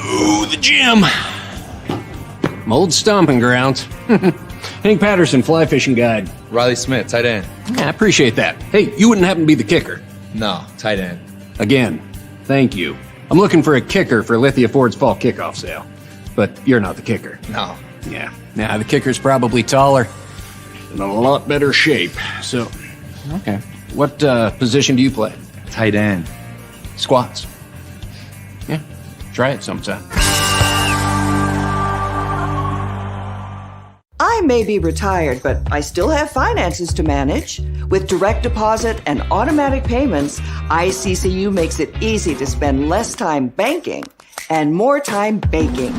Ooh, the gym. My old stomping grounds. Hank Patterson, fly fishing guide. Riley Smith, tight end. Yeah, I appreciate that. Hey, you wouldn't happen to be the kicker? No, tight end. Again, thank you. I'm looking for a kicker for Lithia Ford's fall kickoff sale. But you're not the kicker. No. Yeah, the kicker's probably taller. In a lot better shape. So, okay. What position do you play? Tight end. Squats. Yeah, try it sometime. I may be retired, but I still have finances to manage. With direct deposit and automatic payments, ICCU makes it easy to spend less time banking and more time baking.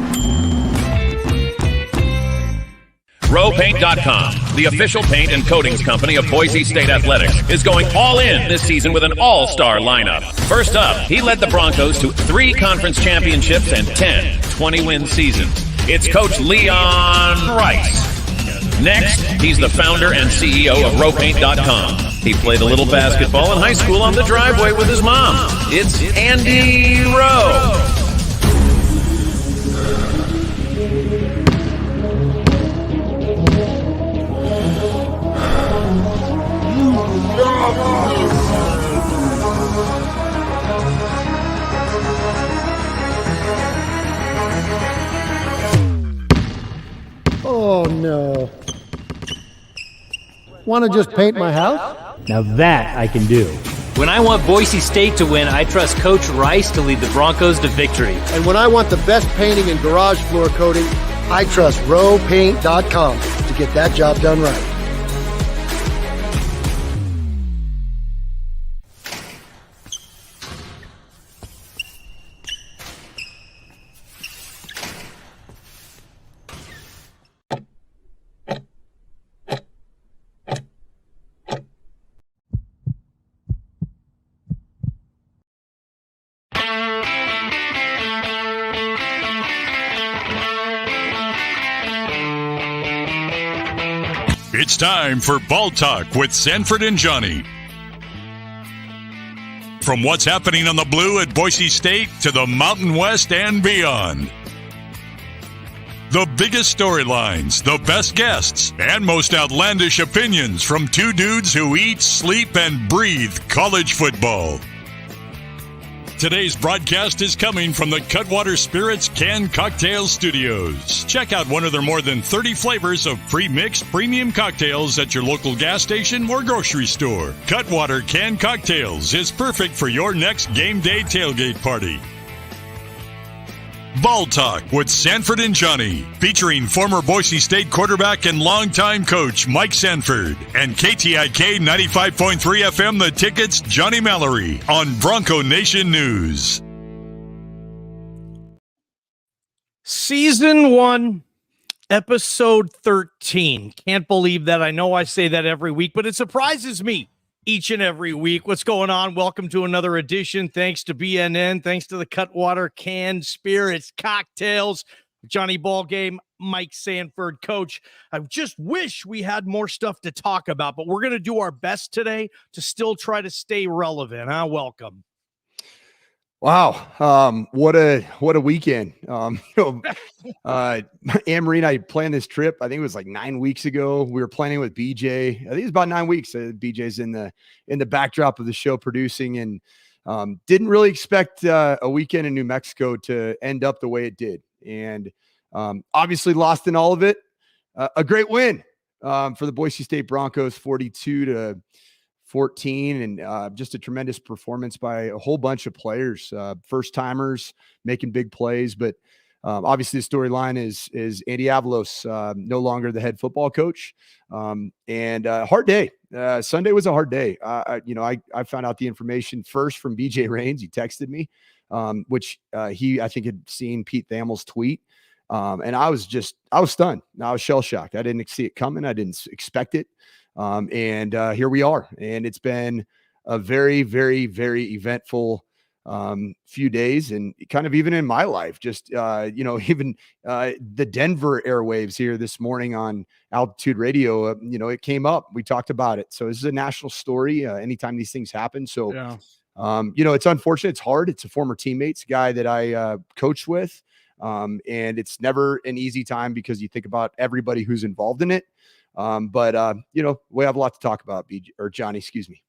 RowPaint.com, the official paint and coatings company of Boise State Athletics, is going all in this season with an all-star lineup. First up, he led the Broncos to 3 conference championships and 10 20-win seasons. It's Coach Leon Rice. Next, he's the founder and CEO of RowPaint.com. He played a little basketball in high school on the driveway with his mom. It's Andy Rowe. Oh, no. Want to just paint my house? Now that I can do. When I want Boise State to win, I trust Coach Rice to lead the Broncos to victory. And when I want the best painting and garage floor coating, I trust RowPaint.com to get that job done right. It's time for Ball Talk with Sanford and Johnny. From what's happening on the blue at Boise State to the Mountain West and beyond. The biggest storylines, the best guests, and most outlandish opinions from 2 dudes who eat, sleep, and breathe college football. Today's broadcast is coming from the Cutwater Spirits Canned Cocktail Studios. Check out one of their more than 30 flavors of pre-mixed premium cocktails at your local gas station or grocery store. Cutwater Canned Cocktails is perfect for your next game day tailgate party. Ball Talk with Sanford and Johnny, featuring former Boise State quarterback and longtime coach Mike Sanford and KTIK 95.3 FM The Ticket's Johnny Mallory on Bronco Nation News. Season 1, episode 13. Can't believe that. I know I say that every week, but it surprises me each and every week. What's going on? Welcome to another edition. Thanks to BNN. Thanks to the Cutwater Canned Spirits Cocktails. Johnny Ballgame, Mike Sanford. Coach, I just wish we had more stuff to talk about, but we're going to do our best today to still try to stay relevant. Welcome. Wow. What a weekend. Anne-Marie and I planned this trip. I think it was like 9 weeks ago. We were planning with BJ. I think it was about 9 weeks. BJ's in the backdrop of the show producing, and didn't really expect a weekend in New Mexico to end up the way it did. And obviously lost in all of it. A great win for the Boise State Broncos, 42-14, and just a tremendous performance by a whole bunch of players, first timers making big plays. But obviously the storyline is Andy Avalos, no longer the head football coach, and hard day. Sunday was a hard day. I found out the information first from BJ Reins. He texted me, which I think had seen Pete Thamel's tweet. And I was stunned. I was shell shocked. I didn't see it coming. I didn't expect it. And here we are. And it's been a very, very, very eventful few days, and kind of even in my life, just even the Denver airwaves here this morning on Altitude Radio, it came up. We talked about it. So this is a national story anytime these things happen. So, yeah. It's unfortunate. It's hard. It's a former teammates guy that I coached with. And it's never an easy time because you think about everybody who's involved in it. But we have a lot to talk about, Johnny, excuse me.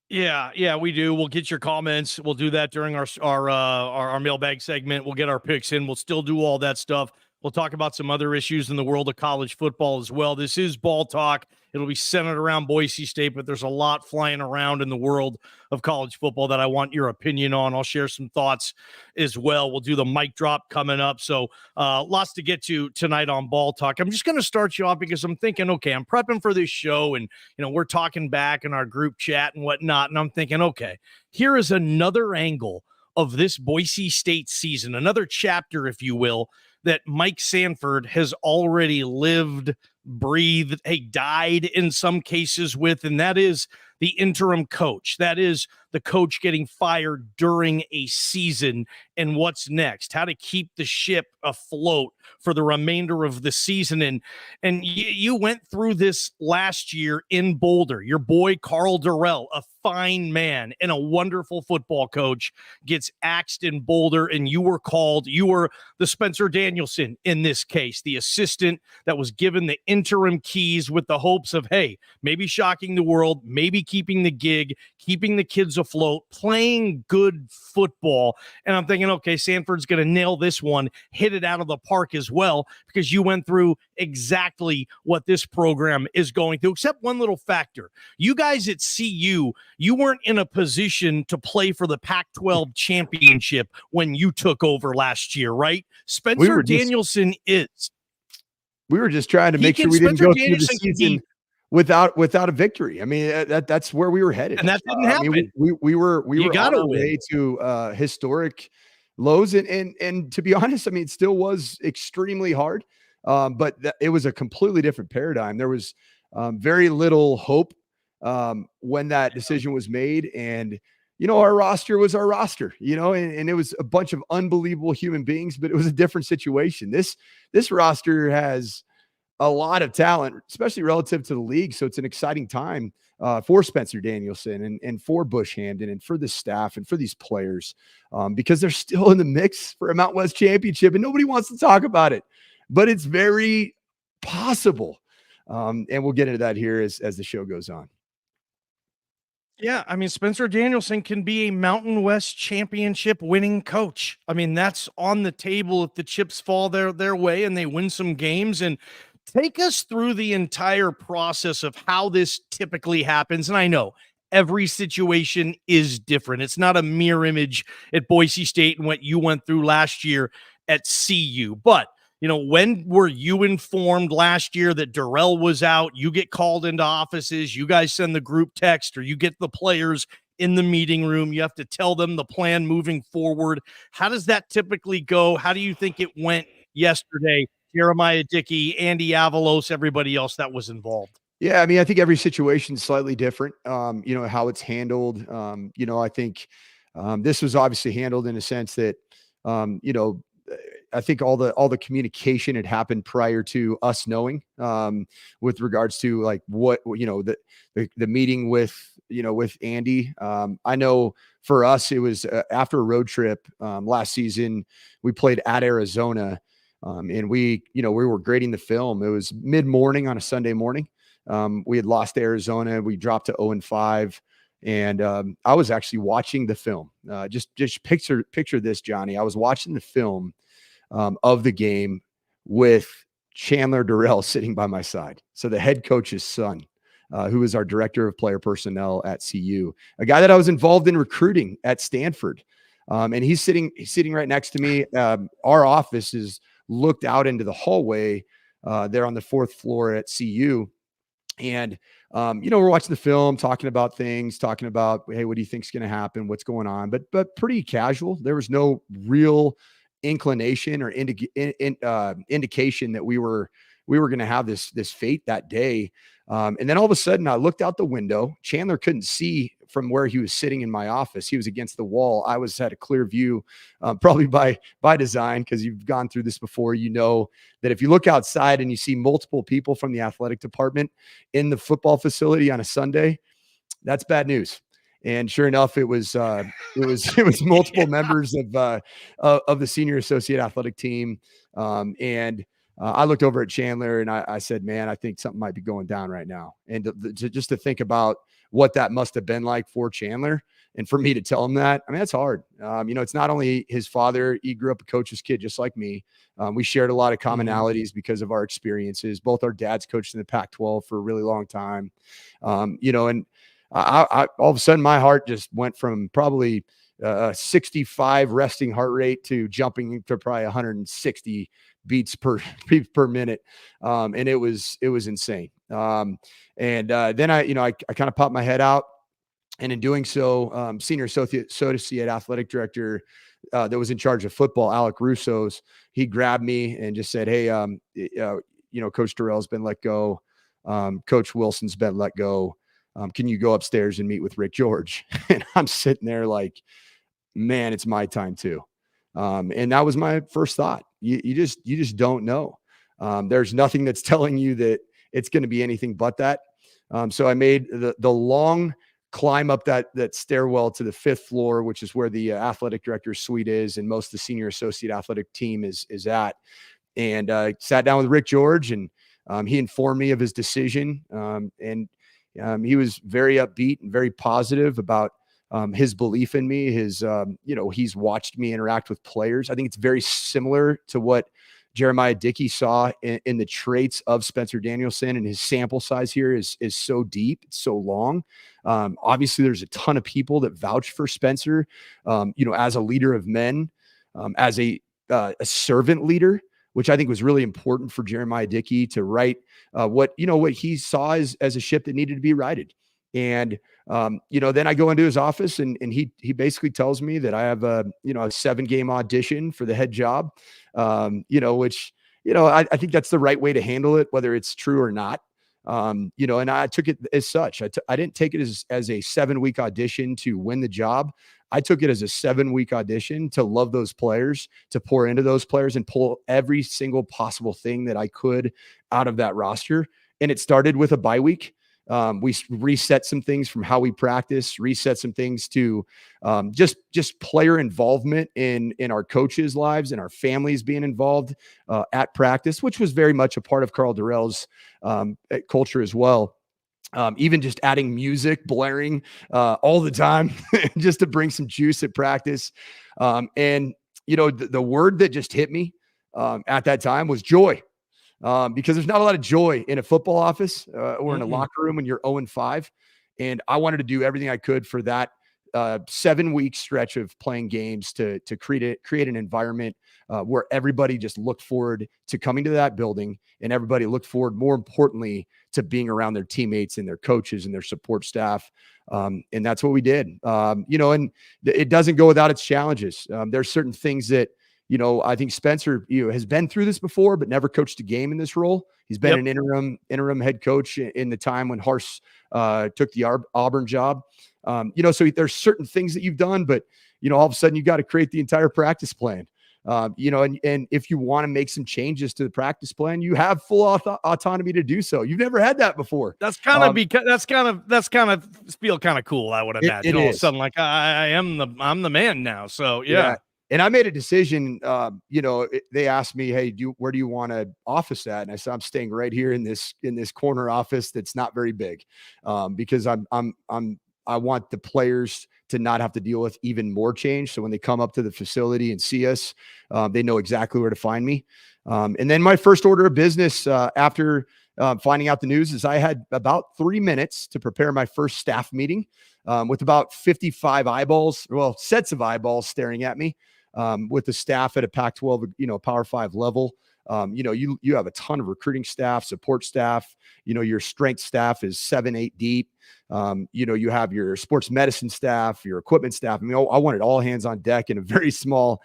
Yeah, we do. We'll get your comments. We'll do that during our mailbag segment. We'll get our picks in. We'll still do all that stuff. We'll talk about some other issues in the world of college football as well. This is Ball Talk. It'll be centered around Boise State, but there's a lot flying around in the world of college football that I want your opinion on. I'll share some thoughts as well. We'll do the mic drop coming up. So lots to get to tonight on Ball Talk. I'm just going to start you off because I'm thinking, okay, I'm prepping for this show, and we're talking back in our group chat and whatnot, and I'm thinking, okay, here is another angle of this Boise State season, another chapter, if you will, that Mike Sanford has already lived, breathed, died in some cases with, and that is the interim coach. That is the coach getting fired during a season, and what's next, how to keep the ship afloat for the remainder of the season. And you went through this last year in Boulder. Your boy, Carl Durrell, a fine man and a wonderful football coach, gets axed in Boulder, and you were the Spencer Danielson in this case, the assistant that was given the interim keys with the hopes of, maybe shocking the world, maybe keeping the gig, keeping the kids afloat, playing good football. And I'm thinking, okay, Sanford's going to nail this one, hit it out of the park as well, because you went through exactly what this program is going through, except one little factor. You guys at CU, you weren't in a position to play for the Pac-12 championship when you took over last year, right? Spencer Danielson is. We were just trying to make sure we didn't go through the season without a victory. I mean, that's where we were headed, and that didn't happen. I mean, we were on our way to historic lows, and to be honest, I mean, it still was extremely hard. But it was a completely different paradigm. There was very little hope when that decision was made, and our roster was our roster, and it was a bunch of unbelievable human beings, but it was a different situation. This roster has a lot of talent, especially relative to the league. So it's an exciting time for Spencer Danielson and for Bush Hamden and for the staff and for these players, because they're still in the mix for a Mountain West championship, and nobody wants to talk about it, but it's very possible. And we'll get into that here as the show goes on. Yeah, I mean, Spencer Danielson can be a Mountain West championship winning coach. I mean, that's on the table if the chips fall their way and they win some games. And take us through the entire process of how this typically happens. And I know every situation is different. It's not a mirror image at Boise State and what you went through last year at CU. But when were you informed last year that Durrell was out? You get called into offices, you guys send the group text, or you get the players in the meeting room. You have to tell them the plan moving forward. How does that typically go? How do you think it went yesterday? Jeremiah Dickey, Andy Avalos, everybody else that was involved. Yeah, I mean, I think every situation is slightly different. How it's handled. I think this was obviously handled in a sense that, I think all the communication had happened prior to us knowing, with regards to like what, the meeting with, with Andy. I know for us, it was after a road trip last season, we played at Arizona, and we were grading the film. It was mid-morning on a Sunday morning. We had lost to Arizona. We dropped to 0-5. And I was actually watching the film. Just picture this, Johnny. I was watching the film of the game with Chandler Durrell sitting by my side. So the head coach's son, who is our director of player personnel at CU, a guy that I was involved in recruiting at Stanford. And he's sitting right next to me. Our office is looked out into the hallway there on the 4th floor at CU. And, we're watching the film, talking about, hey, what do you think's going to happen? What's going on? But pretty casual. There was no real inclination or indication that we were going to have this fate that day. And then all of a sudden I looked out the window. Chandler couldn't see from where he was sitting in my office. He was against the wall. I had a clear view, probably by design, because you've gone through this before. You know that if you look outside and you see multiple people from the athletic department in the football facility on a Sunday, that's bad news. And sure enough, it was multiple members of the senior associate athletic team. And I looked over at Chandler and I said, man, I think something might be going down right now. And just to think about what that must have been like for Chandler, and for me to tell him that, I mean, that's hard. It's not only his father. He grew up a coach's kid, just like me. We shared a lot of commonalities because of our experiences. Both our dads coached in the Pac-12 for a really long time. And I all of a sudden my heart just went from probably 65 resting heart rate to jumping to probably 160 beats per minute. And it was insane. Then I kind of popped my head out, and in doing so, senior associate athletic director that was in charge of football, Alec Russo's, he grabbed me and just said, hey, Coach Durrell's been let go. Coach Wilson's been let go. Can you go upstairs and meet with Rick George? And I'm sitting there like, man, it's my time too. And that was my first thought. You just don't know. There's nothing that's telling you that it's going to be anything but that. So I made the long climb up that stairwell to the 5th floor, which is where the athletic director's suite is, and most of the senior associate athletic team is at. And sat down with Rick George, and he informed me of his decision. And he was very upbeat and very positive about his belief in me. He's watched me interact with players. I think it's very similar to what Jeremiah Dickey saw in the traits of Spencer Danielson, and his sample size here is so deep, it's so long. Obviously there's a ton of people that vouch for Spencer, as a leader of men, as a servant leader, which I think was really important for Jeremiah Dickey to write what he saw as a ship that needed to be righted. And, then I go into his office, and he basically tells me that I have a 7-game audition for the head job, which, I think that's the right way to handle it, whether it's true or not. And I took it as such. I didn't take it as a 7-week audition to win the job. I took it as a 7-week audition to love those players, to pour into those players, and pull every single possible thing that I could out of that roster. And it started with a bye week. We reset some things from how we practice, reset some things to just player involvement in our coaches' lives and our families being involved at practice, which was very much a part of Carl Durrell's culture as well. Even just adding music, blaring all the time, just to bring some juice at practice. The word that just hit me at that time was joy. Because there's not a lot of joy in a football office or in a locker room when you're 0-5. And I wanted to do everything I could for that 7-week stretch of playing games to create an environment where everybody just looked forward to coming to that building, and everybody looked forward, more importantly, to being around their teammates and their coaches and their support staff. And that's what we did. And it doesn't go without its challenges. There's certain things that, I think Spencer, has been through this before, but never coached a game in this role. He's been an interim head coach in the time when Hars took the Auburn job. So there's certain things that you've done, but all of a sudden you've got to create the entire practice plan. And if you want to make some changes to the practice plan, you have full autonomy to do so. You've never had that before. That's kind of feel kind of cool. I would imagine all of a sudden, like I'm the man now. So yeah. And I made a decision. They asked me, "Hey, where do you want to office at?" And I said, "I'm staying right here in this corner office that's not very big, because I want the players to not have to deal with even more change. So when they come up to the facility and see us, they know exactly where to find me." And then my first order of business after finding out the news is I had about 3 minutes to prepare my first staff meeting with about 55 sets of eyeballs staring at me. With the staff at a Pac-12, Power 5 level. You have a ton of recruiting staff, support staff. Your strength staff is 7-8 deep. You have your sports medicine staff, your equipment staff. I mean, I wanted all hands on deck in a very small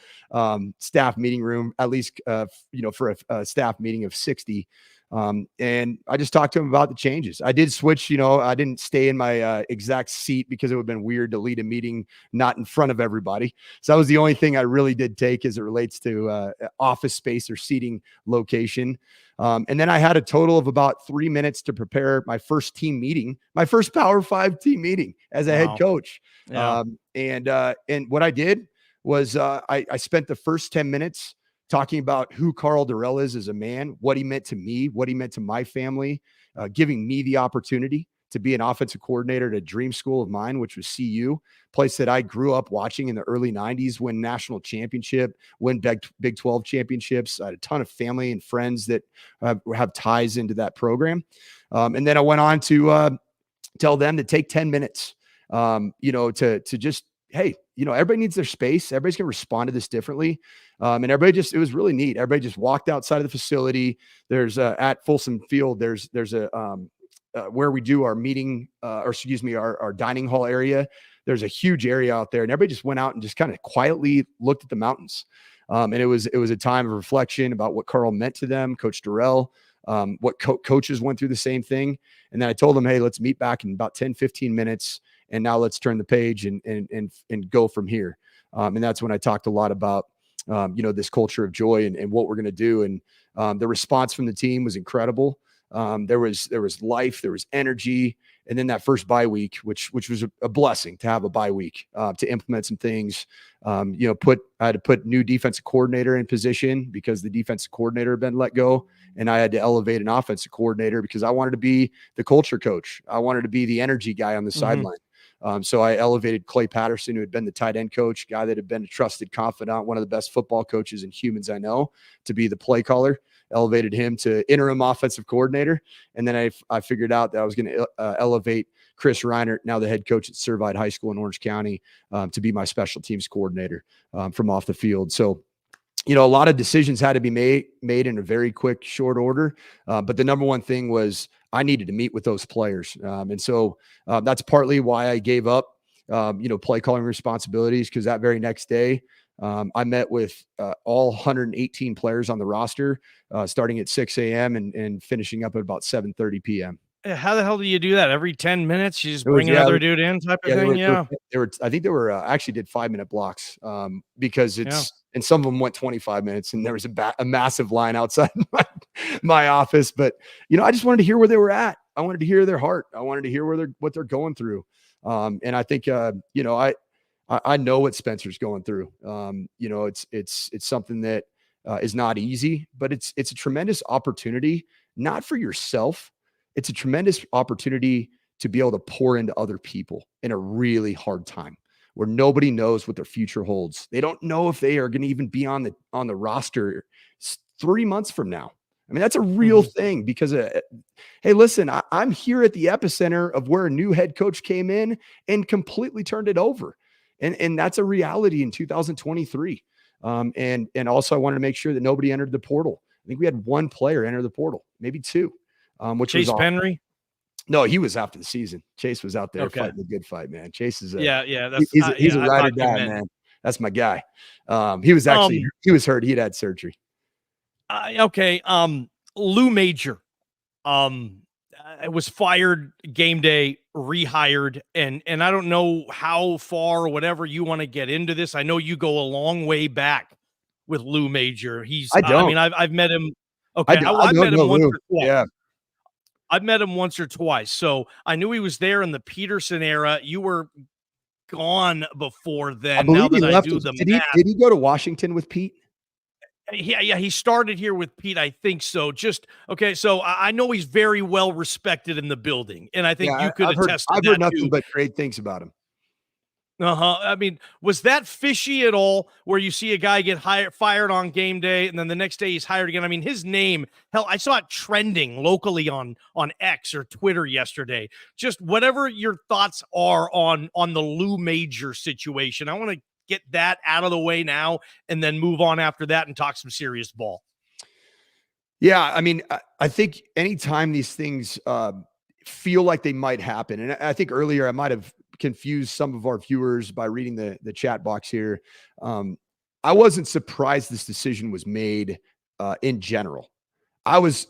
staff meeting room, at least, for a staff meeting of 60. And I just talked to him about the changes. I did switch, I didn't stay in my exact seat because it would have been weird to lead a meeting not in front of everybody. So that was the only thing I really did take as it relates to office space or seating location. And then I had a total of about 3 minutes to prepare my first team meeting, my first Power 5 team meeting as a head coach. Yeah. And what I did was I spent the first 10 minutes talking about who Karl Dorrell is as a man, what he meant to me, what he meant to my family, giving me the opportunity to be an offensive coordinator at a dream school of mine, which was CU, place that I grew up watching in the early 90s, win national championship, win Big 12 championships. I had a ton of family and friends that have ties into that program. And then I went on to tell them to take 10 minutes, to just, hey, everybody needs their space. Everybody's going to respond to this differently. And everybody it was really neat. Everybody just walked outside of the facility. There's at Folsom Field, there's a, where we do our meeting, our dining hall area. There's a huge area out there, and everybody just went out and just kind of quietly looked at the mountains. And it was a time of reflection about what Karl meant to them, Coach Dorrell, what coaches went through the same thing. And then I told them, hey, let's meet back in about 10, 15 minutes. And now let's turn the page and go from here. And that's when I talked a lot about, this culture of joy and what we're going to do. And the response from the team was incredible. There was life, there was energy. And then that first bye week, which was a blessing to have a bye week, to implement some things. I had to put new defensive coordinator in position because the defensive coordinator had been let go. And I had to elevate an offensive coordinator because I wanted to be the culture coach. I wanted to be the energy guy on the sideline. So I elevated Clay Patterson, who had been the tight end coach, guy that had been a trusted confidant, one of the best football coaches and humans I know, to be the play caller. Elevated him to interim offensive coordinator. And then I figured out that I was going to elevate Chris Reinert, now the head coach at Servite High School in Orange County, to be my special teams coordinator from off the field. So, a lot of decisions had to be made in a very quick, short order. But the number one thing was I needed to meet with those players. And so that's partly why I gave up, play calling responsibilities, because that very next day, I met with all 118 players on the roster, starting at 6 a.m. and finishing up at about 7:30 p.m. How the hell do you do that? Every 10 minutes, you just bring another dude in type of thing? I think they were actually did 5-minute blocks because and some of them went 25 minutes, and there was a massive line outside my office. But, I just wanted to hear where they were at. I wanted to hear their heart. I wanted to hear what they're going through. And I think, I know what Spencer's going through. It's something that is not easy, but it's a tremendous opportunity, not for yourself. It's a tremendous opportunity to be able to pour into other people in a really hard time where nobody knows what their future holds. They don't know if they are going to even be on the roster 3 months from now. I mean, that's a real thing because, hey, listen, I'm here at the epicenter of where a new head coach came in and completely turned it over. And that's a reality in 2023. And also I wanted to make sure that nobody entered the portal. I think we had one player enter the portal, maybe two, which Chase was Penry. No, he was after the season. Chase was out there fighting a good fight, man. Chase is he's a ride or die, man. That's my guy. He was hurt. He had surgery. Lou Major, was fired game day, rehired, and I don't know how far or whatever you want to get into this. I know you go a long way back with Lou Major. I don't. I mean, I've met him. Okay, I've met him once Lou. or twice. Yeah. I've met him once or twice. So I knew he was there in the Peterson era. You were gone before then. I believe now he that left. I do the Did he go to Washington with Pete? Yeah, he started here with Pete. I think so. So I know he's very well respected in the building, and I think you could attest to that. I've heard nothing too. but great things about him. I mean, was that fishy at all where you see a guy get fired on game day and then the next day he's hired again? I mean, his name, hell, I saw it trending locally on X or Twitter yesterday. Just whatever your thoughts are on the Lou Major situation. I want to get that out of the way now and then move on after that and talk some serious ball. Yeah, I mean, I think anytime these things feel like they might happen, and I think earlier I might have confused some of our viewers by reading the chat box here. I wasn't surprised this decision was made in general. I was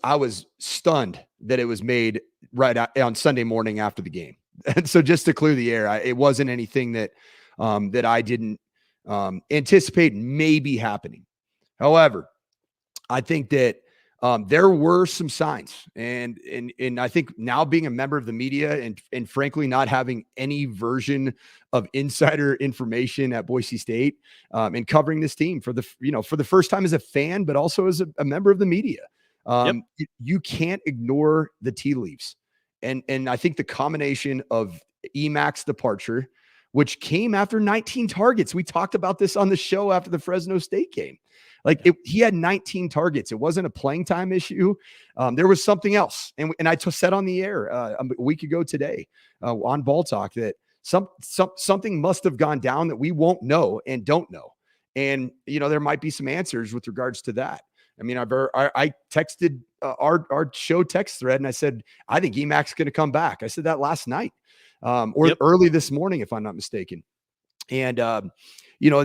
stunned that it was made right on Sunday morning after the game. And so just to clear the air, it wasn't anything that I didn't anticipate maybe happening. However, I think that there were some signs, and I think now being a member of the media and frankly not having any version of insider information at Boise State and covering this team for the first time as a fan, but also as a member of the media, you can't ignore the tea leaves, and I think the combination of Emack's departure, which came after 19 targets. We talked about this on the show after the Fresno State game. He had 19 targets. It wasn't a playing time issue. There was something else. And I said on the air a week ago today on Ball Talk that something must have gone down that we won't know and don't know. And, there might be some answers with regards to that. I mean, I texted our show text thread and I said, I think Emack's going to come back. I said that last night early this morning, if I'm not mistaken. And, and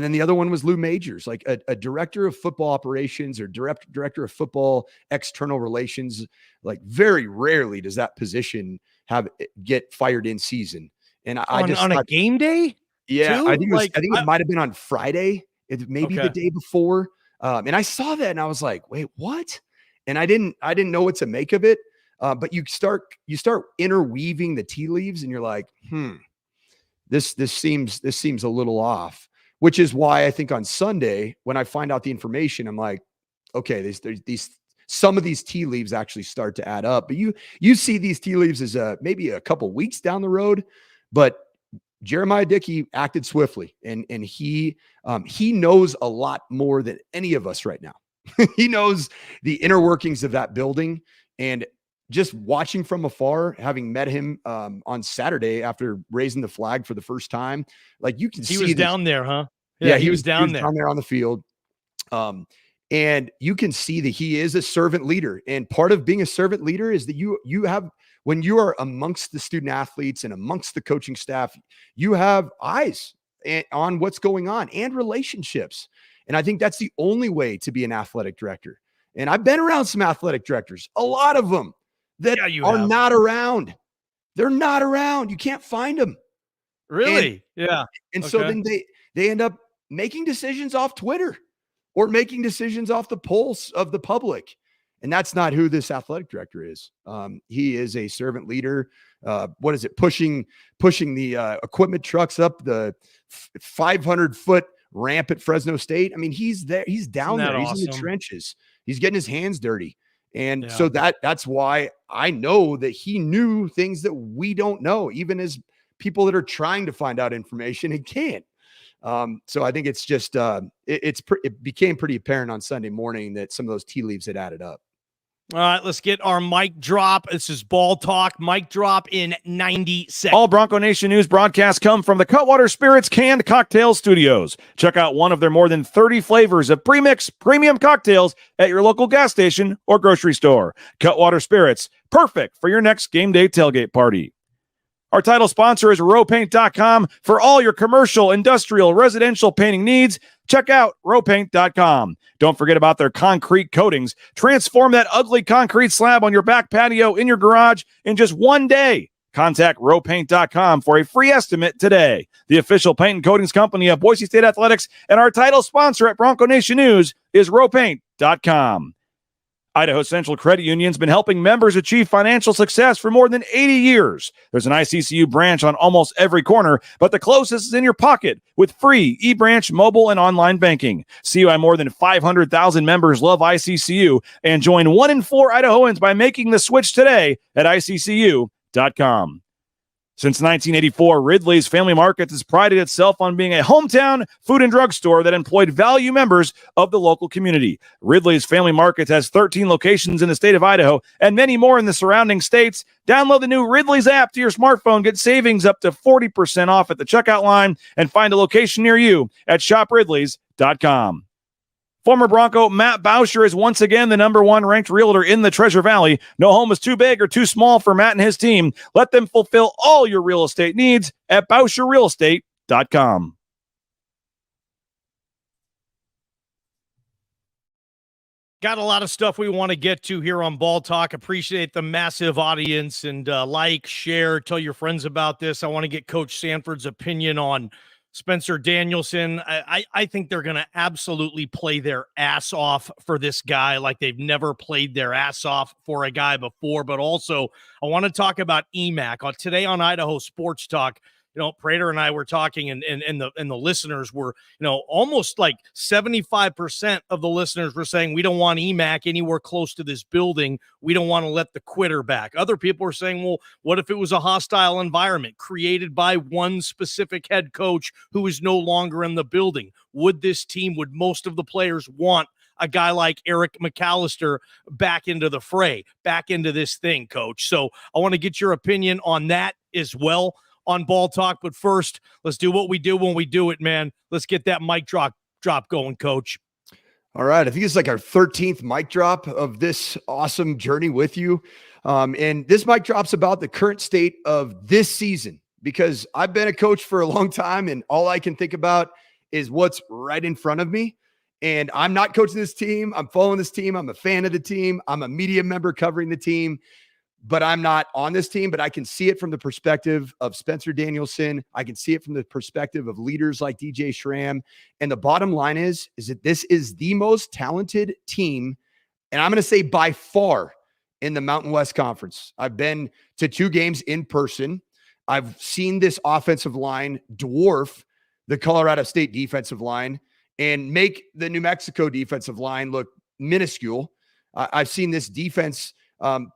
then the other one was Lou Majors, like a director of football operations or director of football external relations. Like very rarely does that position get fired in season. And on a game day. Yeah, too? I think it might've been on Friday. Maybe the day before. And I saw that and I was like, wait, what? And I didn't know what to make of it. But you start interweaving the tea leaves and you're like, this seems a little off, which is why I think on Sunday, when I find out the information, I'm like, okay, some of these tea leaves actually start to add up, but you see these tea leaves as maybe a couple weeks down the road, but Jeremiah Dickey acted swiftly and he knows a lot more than any of us right now. He knows the inner workings of that building, and just watching from afar, having met him on Saturday after raising the flag for the first time, like you can see he was down there, huh? Yeah, he was down there on the field. And you can see that he is a servant leader. And part of being a servant leader is that you have, when you are amongst the student athletes and amongst the coaching staff, you have eyes on what's going on and relationships. And I think that's the only way to be an athletic director. And I've been around some athletic directors, a lot of them that are not around. They're not around. You can't find them. Really? And so then they end up making decisions off Twitter or making decisions off the pulse of the public. And that's not who this athletic director is. He is a servant leader. What is it? Pushing the equipment trucks up the 500-foot ramp at Fresno State. I mean, he's there. He's down there. Awesome? He's in the trenches. He's getting his hands dirty. And so that's why I know that he knew things that we don't know, even as people that are trying to find out information and can't. So I think it's just it became pretty apparent on Sunday morning that some of those tea leaves had added up. All right, let's get our mic drop. This is Ball Talk. Mic drop in 90 seconds. All Bronco Nation news broadcasts come from the Cutwater Spirits Canned Cocktail Studios. Check out one of their more than 30 flavors of premix premium cocktails at your local gas station or grocery store. Cutwater Spirits, perfect for your next game day tailgate party. Our title sponsor is rowpaint.com. For all your commercial, industrial, residential painting needs, check out rowpaint.com. Don't forget about their concrete coatings. Transform that ugly concrete slab on your back patio in your garage in just one day Contact rowpaint.com for a free estimate today. The official paint and coatings company of Boise State Athletics and our title sponsor at Bronco Nation News is rowpaint.com. Idaho Central Credit Union's been helping members achieve financial success for more than 80 years. There's an ICCU branch on almost every corner, but the closest is in your pocket with free eBranch mobile and online banking. See why more than 500,000 members love ICCU and join 1 in 4 Idahoans by making the switch today at ICCU.com. Since 1984, Ridley's Family Markets has prided itself on being a hometown food and drug store that employed value members of the local community. Ridley's Family Markets has 13 locations in the state of Idaho and many more in the surrounding states. Download the new Ridley's app to your smartphone, get savings up to 40% off at the checkout line, and find a location near you at shopridleys.com. Former Bronco Matt Bauscher is once again the number 1 ranked realtor in the Treasure Valley. No home is too big or too small for Matt and his team. Let them fulfill all your real estate needs at BauscherRealEstate.com. Got a lot of stuff we want to get to here on Ball Talk. Appreciate the massive audience, and like, share, tell your friends about this. I want to get Coach Sanford's opinion on Spencer Danielson. I think they're going to absolutely play their ass off for this guy like they've never played their ass off for a guy before. But also, I want to talk about EMAC. Today on Idaho Sports Talk, Prater and I were talking, and the listeners were, almost like 75% of the listeners were saying, we don't want EMAC anywhere close to this building. We don't want to let the quitter back. Other people were saying, well, what if it was a hostile environment created by one specific head coach who is no longer in the building? Would most of the players want a guy like Eric McAllister back into the fray, back into this thing, Coach? So I want to get your opinion on that as well on Ball Talk. But first, let's do what we do when we do it, man. Let's get that mic drop going, Coach. All right. I think it's like our 13th mic drop of this awesome journey with you. And this mic drop's about the current state of this season, because I've been a coach for a long time and all I can think about is what's right in front of me. And I'm not coaching this team. I'm following this team. I'm a fan of the team. I'm a media member covering the team, but I'm not on this team. But I can see it from the perspective of Spencer Danielson. I can see it from the perspective of leaders like DJ Schramm. And the bottom line is that this is the most talented team, and I'm going to say by far, in the Mountain West Conference. I've been to 2 games in person. I've seen this offensive line dwarf the Colorado State defensive line and make the New Mexico defensive line look minuscule. I've seen this defense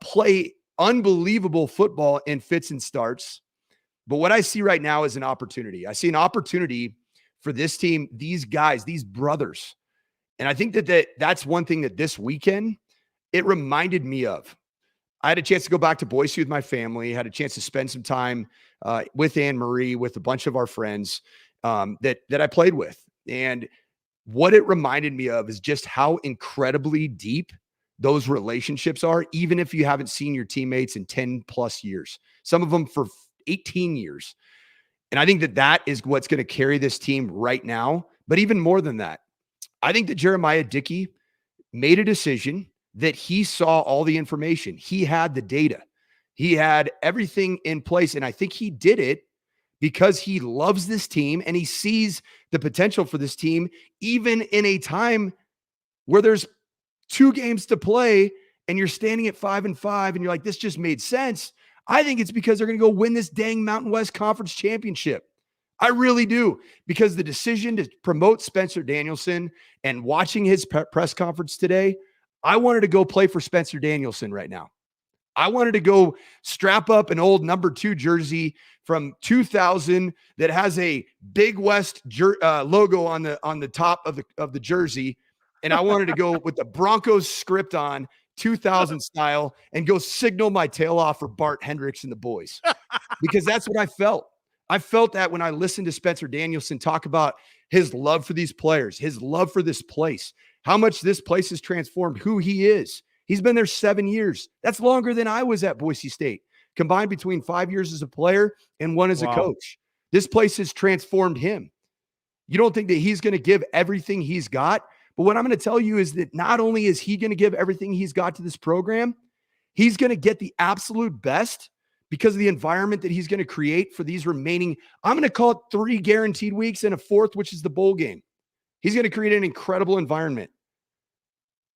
play unbelievable football in fits and starts. But what I see right now is an opportunity. I see an opportunity for this team, these guys, these brothers. And I think that's one thing that this weekend, it reminded me of. I had a chance to go back to Boise with my family, had a chance to spend some time with Anne Marie, with a bunch of our friends that I played with. And what it reminded me of is just how incredibly deep those relationships are, even if you haven't seen your teammates in 10 plus years, some of them for 18 years. And I think that is what's going to carry this team right now. But even more than that, I think that Jeremiah Dickey made a decision that he saw all the information. He had the data. He had everything in place. And I think he did it because he loves this team and he sees the potential for this team, even in a time where there's 2 games to play and you're standing at 5-5 and you're like, this just made sense. I think it's because they're going to go win this dang Mountain West Conference championship. I really do, because the decision to promote Spencer Danielson and watching his press conference today, I wanted to go play for Spencer Danielson right now. I wanted to go strap up an old number 2 jersey from 2000 that has a Big West logo on the top of the jersey. And I wanted to go with the Broncos script on 2000 style and go signal my tail off for Bart Hendricks and the boys, because that's what I felt. I felt that when I listened to Spencer Danielson talk about his love for these players, his love for this place, how much this place has transformed who he is. He's been there 7 years. That's longer than I was at Boise State, combined between 5 years as a player and 1 as a coach. This place has transformed him. You don't think that he's going to give everything he's got? But what I'm going to tell you is that not only is he going to give everything he's got to this program, he's going to get the absolute best, because of the environment that he's going to create for these remaining, I'm going to call it 3 guaranteed weeks and a 4th, which is the bowl game. He's going to create an incredible environment.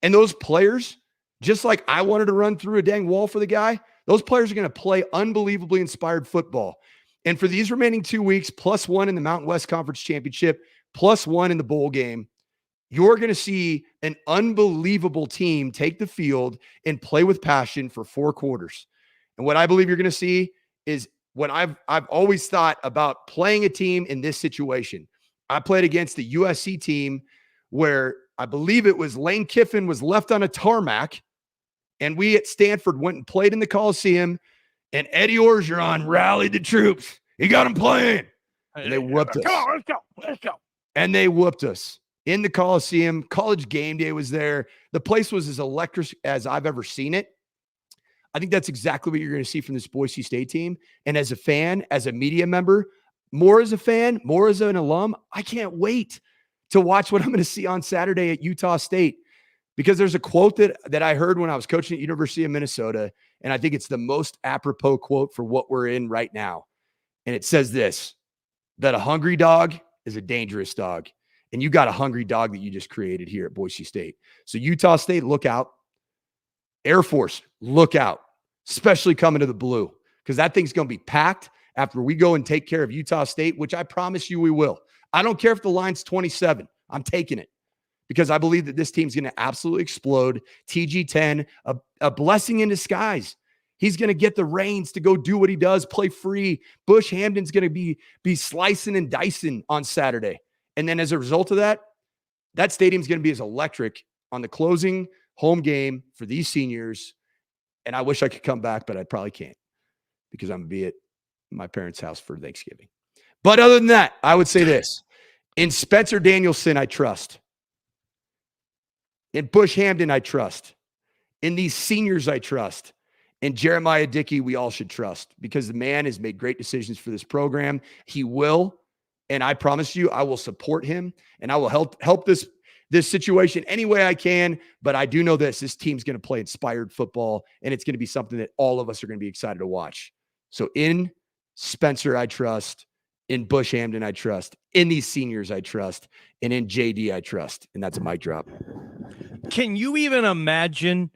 And those players, just like I wanted to run through a dang wall for the guy, those players are going to play unbelievably inspired football. And for these remaining 2 weeks, +1 in the Mountain West Conference Championship, +1 in the bowl game, you're going to see an unbelievable team take the field and play with passion for 4 quarters. And what I believe you're going to see is what I've always thought about playing a team in this situation. I played against the USC team where I believe it was Lane Kiffin was left on a tarmac, and we at Stanford went and played in the Coliseum, and Eddie Orgeron rallied the troops. He got them playing. And they whooped us. Come on, let's go. And they whooped us in the Coliseum. College game day was there. The place was as electric as I've ever seen it. I think that's exactly what you're going to see from this Boise State team. And as a fan, as a media member, more as a fan, more as an alum, I can't wait to watch what I'm going to see on Saturday at Utah State, because there's a quote that I heard when I was coaching at University of Minnesota, and I think it's the most apropos quote for what we're in right now. And it says this, that a hungry dog is a dangerous dog. And you got a hungry dog that you just created here at Boise State. So Utah State, look out. Air Force, look out, especially coming to the Blue, because that thing's going to be packed after we go and take care of Utah State, which I promise you we will. I don't care if the line's 27. I'm taking it because I believe that this team's going to absolutely explode. TG10, a blessing in disguise. He's going to get the reins to go do what he does, play free. Bush Hamden's going to be slicing and dicing on Saturday. And then as a result of that, that stadium's going to be as electric on the closing home game for these seniors. And I wish I could come back, but I probably can't because I'm going to be at my parents' house for Thanksgiving. But other than that, I would say this. In Spencer Danielson, I trust. In Bush Hamden, I trust. In these seniors, I trust. In Jeremiah Dickey, we all should trust because the man has made great decisions for this program. He will, and I promise you, I will support him, and I will help this situation any way I can. But I do know this team's going to play inspired football, and it's going to be something that all of us are going to be excited to watch. So in Spencer, I trust. In Bush Hamden, I trust. In these seniors, I trust. And in JD, I trust. And that's a mic drop. Can you even imagine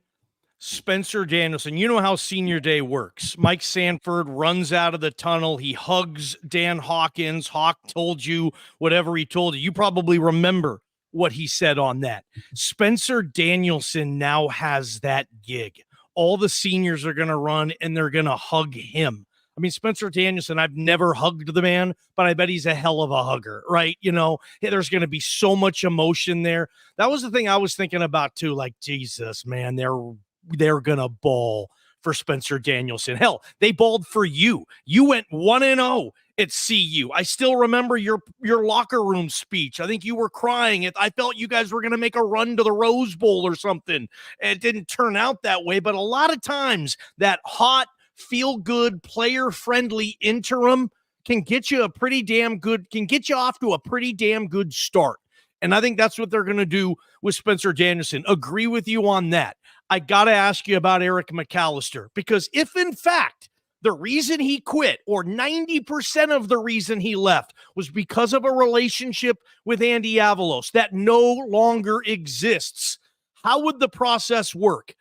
Spencer Danielson? You know how senior day works. Mike Sanford runs out of the tunnel. He hugs Dan Hawkins. Hawk told you whatever he told you. You probably remember what he said on that. Spencer Danielson now has that gig. All the seniors are going to run and they're going to hug him. I mean, Spencer Danielson, I've never hugged the man, but I bet he's a hell of a hugger, right? You know, there's going to be so much emotion there. That was the thing I was thinking about too. Like, Jesus, man, they're going to bawl for Spencer Danielson. Hell, they bawled for you. You went 1-0 at CU. I still remember your locker room speech. I think you were crying. I felt you guys were going to make a run to the Rose Bowl or something. It didn't turn out that way, but a lot of times that hot, feel-good, player-friendly interim can get you off to a pretty damn good start. And I think that's what they're going to do with Spencer Danielson. Agree with you on that. I got to ask you about Eric McAllister, because if in fact the reason he quit, or 90% of the reason he left, was because of a relationship with Andy Avalos that no longer exists, how would the process work?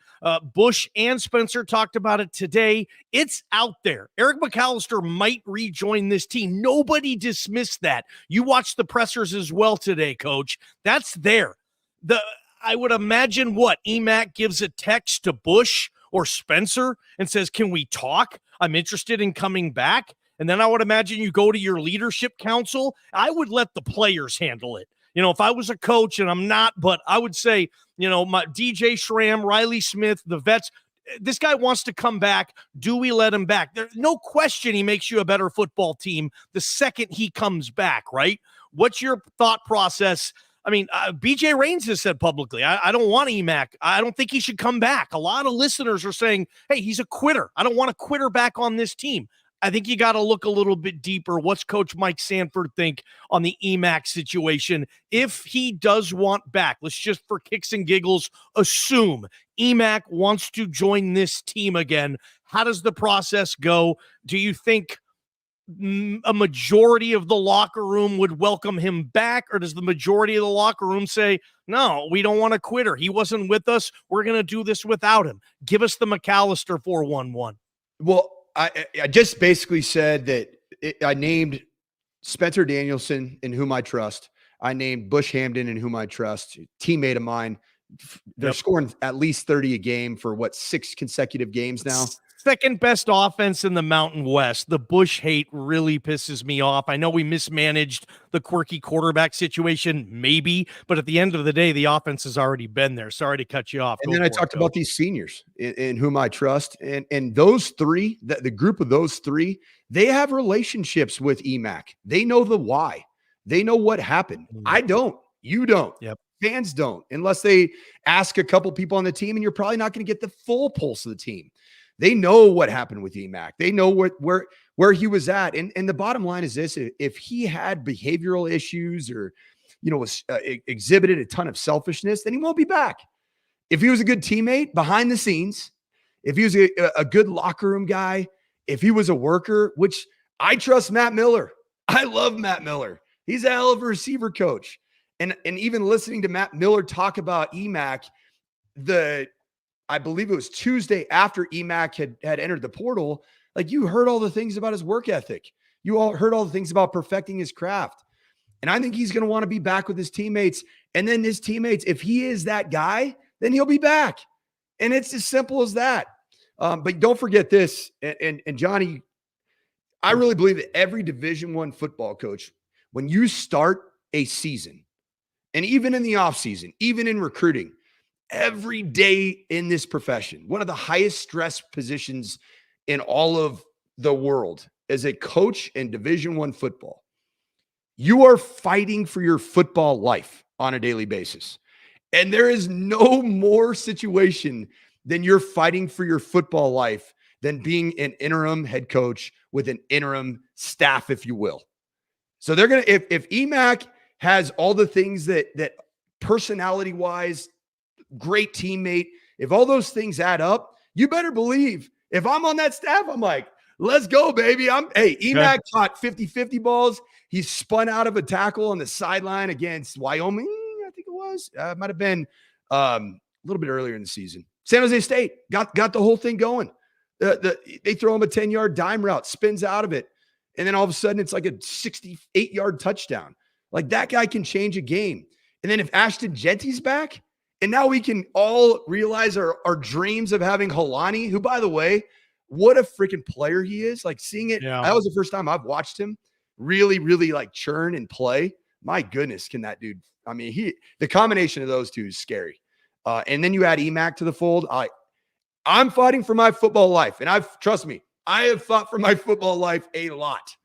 Bush and Spencer talked about it today. It's out there. Eric McAllister might rejoin this team. Nobody dismissed that. You watched the pressers as well today, Coach. That's there. I would imagine EMAC gives a text to Bush or Spencer and says, can we talk? I'm interested in coming back. And then I would imagine you go to your leadership council. I would let the players handle it. You know, if I was a coach, and I'm not, but I would say, you know, my DJ Schramm, Riley Smith, the vets, this guy wants to come back. Do we let him back? There's no question he makes you a better football team the second he comes back, right? What's your thought process? I mean, BJ Reins has said publicly, I don't want EMAC. I don't think he should come back. A lot of listeners are saying, hey, he's a quitter. I don't want a quitter back on this team. I think you got to look a little bit deeper. What's Coach Mike Sanford think on the EMAC situation? If he does want back, let's just for kicks and giggles assume EMAC wants to join this team again. How does the process go? Do you think a majority of the locker room would welcome him back, or does the majority of the locker room say, no, we don't want a quitter. He wasn't with us. We're going to do this without him. Give us the McAllister 411. Well, I just basically said that I named Spencer Danielson, in whom I trust. I named Bush Hamden, in whom I trust, teammate of mine. They're scoring at least 30 a game for 6 consecutive games now. Second best offense in the Mountain West. The Bush hate really pisses me off. I know we mismanaged the quirky quarterback situation, maybe, but at the end of the day, the offense has already been there. Sorry to cut you off. And then I talked about these seniors in whom I trust. And those three, the group of those three, they have relationships with EMAC. They know the why. They know what happened. I don't. You don't. Yep. Fans don't, unless they ask a couple people on the team, and you're probably not going to get the full pulse of the team. They know what happened with EMAC. They know where he was at. And the bottom line is this: if he had behavioral issues or, was exhibited a ton of selfishness, then he won't be back. If he was a good teammate behind the scenes, if he was a good locker room guy, if he was a worker, which I trust Matt Miller. I love Matt Miller. He's a hell of a receiver coach. And even listening to Matt Miller talk about EMAC, I believe it was Tuesday after EMAC had entered the portal, like, you heard all the things about his work ethic. You all heard all the things about perfecting his craft. And I think he's going to want to be back with his teammates. And then his teammates, if he is that guy, then he'll be back. And it's as simple as that. But don't forget this. And Johnny, I really believe that every Division I football coach, when you start a season, and even in the offseason, even in recruiting, every day in this profession, one of the highest stress positions in all of the world as a coach in Division I football, you are fighting for your football life on a daily basis. And there is no more situation than you're fighting for your football life than being an interim head coach with an interim staff, if you will. So they're going to, if EMAC has all the things that personality wise, great teammate, if all those things add up, you better believe if I'm on that staff, I'm like, let's go, baby. EMAC caught 50-50 balls. He spun out of a tackle on the sideline against Wyoming. I think it was, might have been a little bit earlier in the season. San Jose State got the whole thing going. They throw him a 10-yard dime route, spins out of it. And then all of a sudden it's like a 68-yard touchdown. Like, that guy can change a game. And then if Ashton Genty's back, and now we can all realize our dreams of having Helani, who, by the way, what a freaking player he is. Like, seeing it, that was the first time I've watched him really, really like churn and play. My goodness, can that dude, I mean, the combination of those two is scary. And then you add EMAC to the fold. I'm fighting for my football life. And trust me, I have fought for my football life a lot.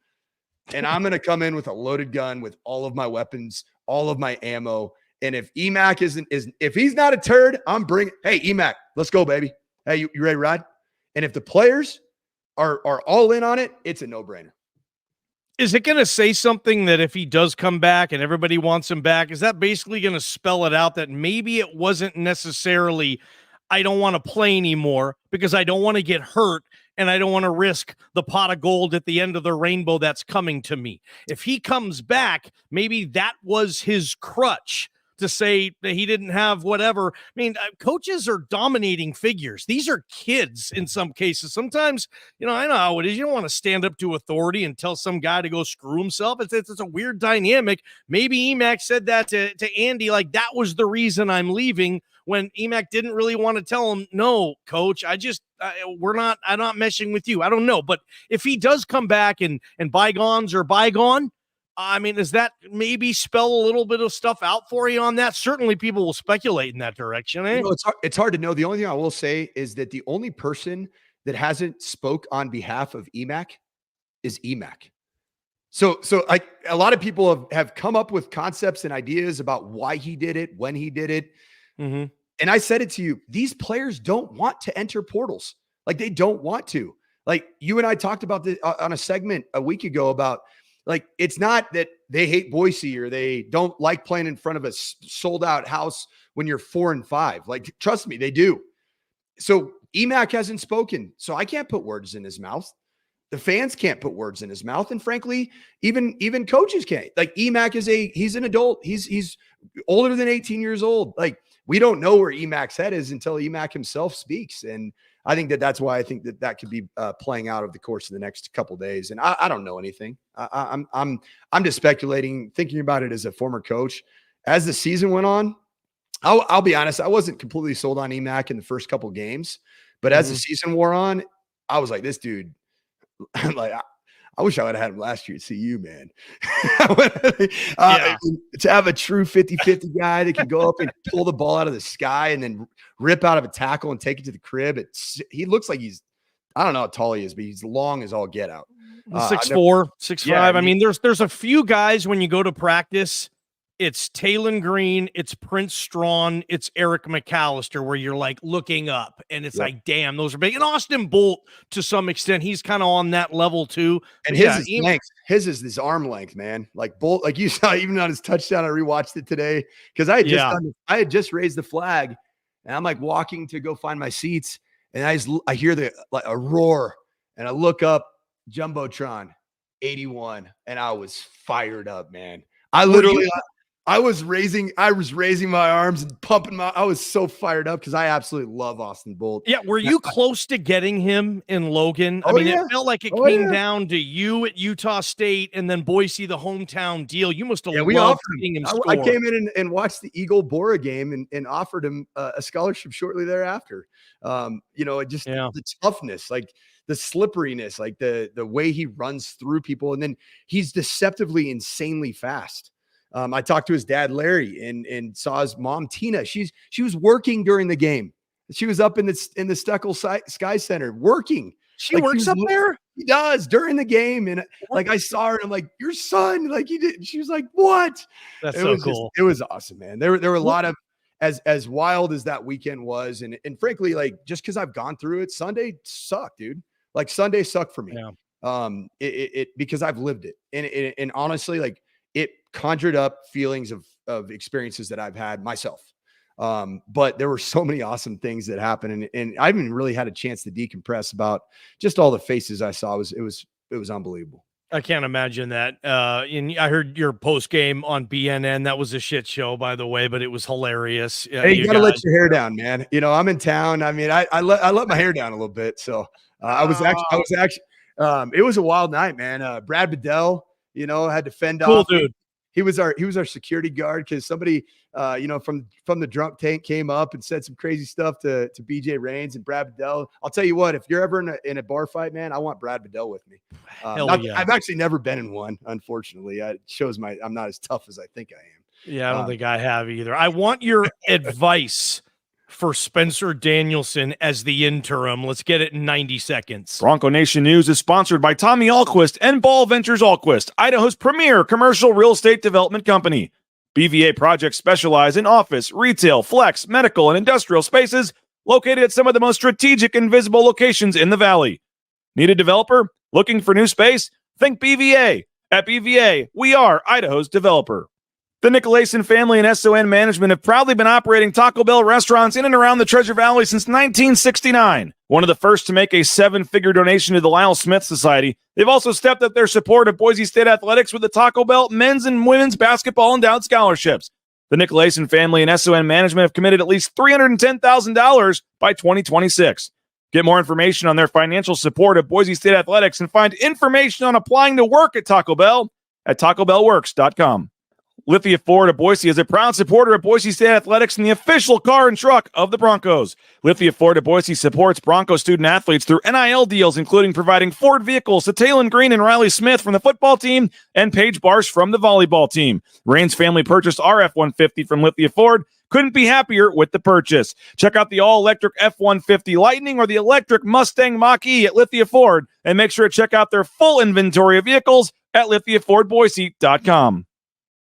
And I'm going to come in with a loaded gun with all of my weapons, all of my ammo. And if EMAC if he's not a turd, I'm bringing, hey, EMAC, let's go, baby. Hey, you ready to ride? And if the players are all in on it, it's a no-brainer. Is it going to say something that if he does come back and everybody wants him back, is that basically going to spell it out that maybe it wasn't necessarily, I don't want to play anymore because I don't want to get hurt and I don't want to risk the pot of gold at the end of the rainbow that's coming to me? If he comes back, maybe that was his crutch to say that he didn't have whatever. I mean, coaches are dominating figures. These are kids in some cases. Sometimes, I know how it is. You don't want to stand up to authority and tell some guy to go screw himself. It's a weird dynamic. Maybe EMAC said that to Andy, like, that was the reason I'm leaving, when EMAC didn't really want to tell him, no, coach, I'm not meshing with you. I don't know. But if he does come back and bygones are bygone, I mean, does that maybe spell a little bit of stuff out for you on that? Certainly people will speculate in that direction. Eh? It's hard to know. The only thing I will say is that the only person that hasn't spoke on behalf of EMAC is EMAC. So a lot of people have come up with concepts and ideas about why he did it, when he did it. Mm-hmm. And I said it to you, these players don't want to enter portals. Like, they don't want to. Like you and I talked about this on a segment a week ago about like, it's not that they hate Boise or they don't like playing in front of a sold out house when you're 4-5. Like, trust me, they do. So EMAC hasn't spoken. So I can't put words in his mouth. The fans can't put words in his mouth. And frankly, even coaches can't. Like EMAC he's an adult. He's older than 18 years old. Like we don't know where EMAC's head is until EMAC himself speaks. And I think that's why I think that could be playing out over the course of the next couple of days. And I don't know anything. I'm just speculating, thinking about it as a former coach. As the season went on, I'll be honest, I wasn't completely sold on EMAC in the first couple of games, but as the season wore on, I was like, this dude, like, I wish I would have had him last year at CU, man. To have a true 50-50 guy that can go up and pull the ball out of the sky and then rip out of a tackle and take it to the crib. He looks like I don't know how tall he is, but he's long as all get out. 6'4", 6'5". Yeah, I mean, there's a few guys when you go to practice, it's Talon Green, it's Prince Strawn, it's Eric McAllister, where you're like looking up and it's like, damn, those are big. And Austin Bolt, to some extent, he's kind of on that level too. And his is length. His is this arm length, man. Like Bolt, like you saw, even on his touchdown, I rewatched it today because I had just raised the flag, and I'm like walking to go find my seats, and I hear a roar, and I look up, Jumbotron, 81, and I was fired up, man. I was raising my arms and pumping I was so fired up because I absolutely love Austin Bolt. Yeah. Were you close to getting him in Logan? I mean, it felt like it came down to you at Utah State and then Boise, the hometown deal. You must have loved seeing him score. I came in and watched the Eagle Bora game and offered him a scholarship shortly thereafter. The toughness, like the slipperiness, like the way he runs through people. And then he's deceptively insanely fast. I talked to his dad, Larry, and saw his mom, Tina. She was working during the game. She was up in the Steckel Sky Center working. She works up there? He does during the game. And like, I saw her and I'm like, your son, like he did. She was like, what? That's so cool. It was awesome, man. There were a lot of, as wild as that weekend was. And frankly, like, just because I've gone through it, Sunday sucked, dude. Like Sunday sucked for me. Yeah. Because I've lived it. And honestly, like, it conjured up feelings of experiences that I've had myself. But there were so many awesome things that happened. And I haven't really had a chance to decompress about just all the faces I saw. It was unbelievable. I can't imagine that. And I heard your post game on BNN. That was a shit show, by the way, but it was hilarious. Hey, you gotta let your hair down, man. You know, I'm in town. I mean, I let my hair down a little bit. So I was actually it was a wild night, man. Brad Bedell, had to fend off. Dude. He was our security guard because somebody, from the drunk tank came up and said some crazy stuff to BJ Reins and Brad Bedell. I'll tell you what, if you're ever in a bar fight, man, I want Brad Bedell with me. I've actually never been in one, unfortunately. It shows I'm not as tough as I think I am. Yeah, I don't think I have either. I want your advice for Spencer Danielson as the interim. Let's get it in 90 seconds. Bronco Nation News is sponsored by Tommy Alquist and Ball Ventures Alquist, Idaho's premier commercial real estate development company. BVA projects specialize in office, retail, flex, medical, and industrial spaces located at some of the most strategic and visible locations in the valley. Need a developer? Looking for new space? Think BVA. At BVA, we are Idaho's developer. The Nicolason family and SON management have proudly been operating Taco Bell restaurants in and around the Treasure Valley since 1969. One of the first to make a 7-figure donation to the Lyle Smith Society, they've also stepped up their support of Boise State athletics with the Taco Bell men's and women's basketball endowed scholarships. The Nicolason family and SON management have committed at least $310,000 by 2026. Get more information on their financial support of Boise State athletics and find information on applying to work at Taco Bell at TacoBellWorks.com. Lithia Ford of Boise is a proud supporter of Boise State athletics and the official car and truck of the Broncos. Lithia Ford of Boise supports Bronco student athletes through NIL deals, including providing Ford vehicles to Talon Green and Riley Smith from the football team and Paige Barsh from the volleyball team. Reins family purchased our F-150 from Lithia Ford. Couldn't be happier with the purchase. Check out the all-electric F-150 Lightning or the electric Mustang Mach-E at Lithia Ford, and make sure to check out their full inventory of vehicles at lithiafordboise.com.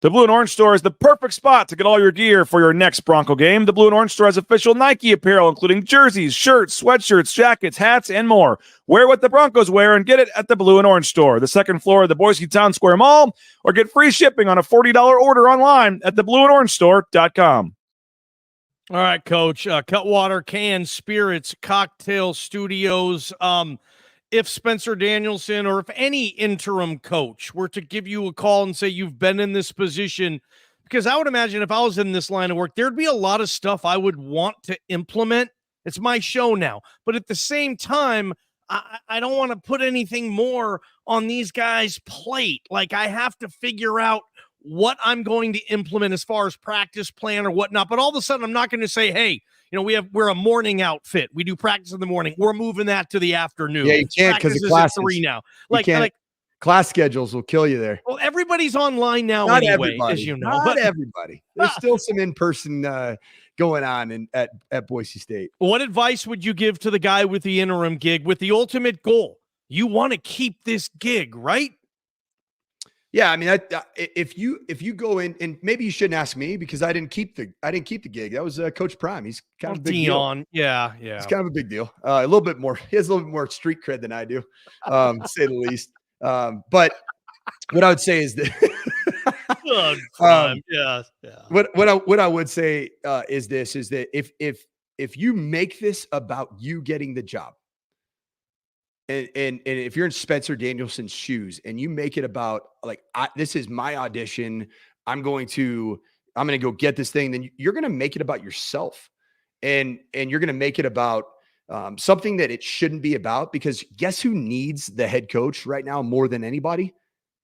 The Blue and Orange Store is the perfect spot to get all your gear for your next Bronco game. The Blue and Orange Store has official Nike apparel, including jerseys, shirts, sweatshirts, jackets, hats, and more. Wear what the Broncos wear and get it at the Blue and Orange Store, the second floor of the Boise Town Square Mall, or get free shipping on a $40 order online at theblueandorangestore.com. All right, Coach. Cutwater Canned Spirits Cocktail Studios. If Spencer Danielson or if any interim coach were to give you a call and say you've been in this position, because I would imagine if I was in this line of work, there'd be a lot of stuff I would want to implement. It's my show now. But at the same time, I don't want to put anything more on these guys' plate. Like, I have to figure out what I'm going to implement as far as practice plan or whatnot. But all of a sudden, I'm not going to say, hey, we're a morning outfit. We do practice in the morning. We're moving that to the afternoon. Yeah, you can't because the classes. 3 now. Class schedules will kill you there. Well, everybody's online now Not anyway, everybody. as you know. Not everybody. There's still some in-person going on at Boise State. What advice would you give to the guy with the interim gig with the ultimate goal? You want to keep this gig, right? Yeah, I mean, if you go in, and maybe you shouldn't ask me because I didn't keep the gig. That was Coach Prime. He's kind of a big Dion. deal. Yeah. It's kind of a big deal. A little bit more. He has a little bit more street cred than I do, to say the least. But what I would say is that what I would say is that if you make this about you getting the job, and if you're in Spencer Danielson's shoes and you make it about like, this is my audition, I'm going to go get this thing, then you're going to make it about yourself, and you're going to make it about something that it shouldn't be about, because guess who needs the head coach right now more than anybody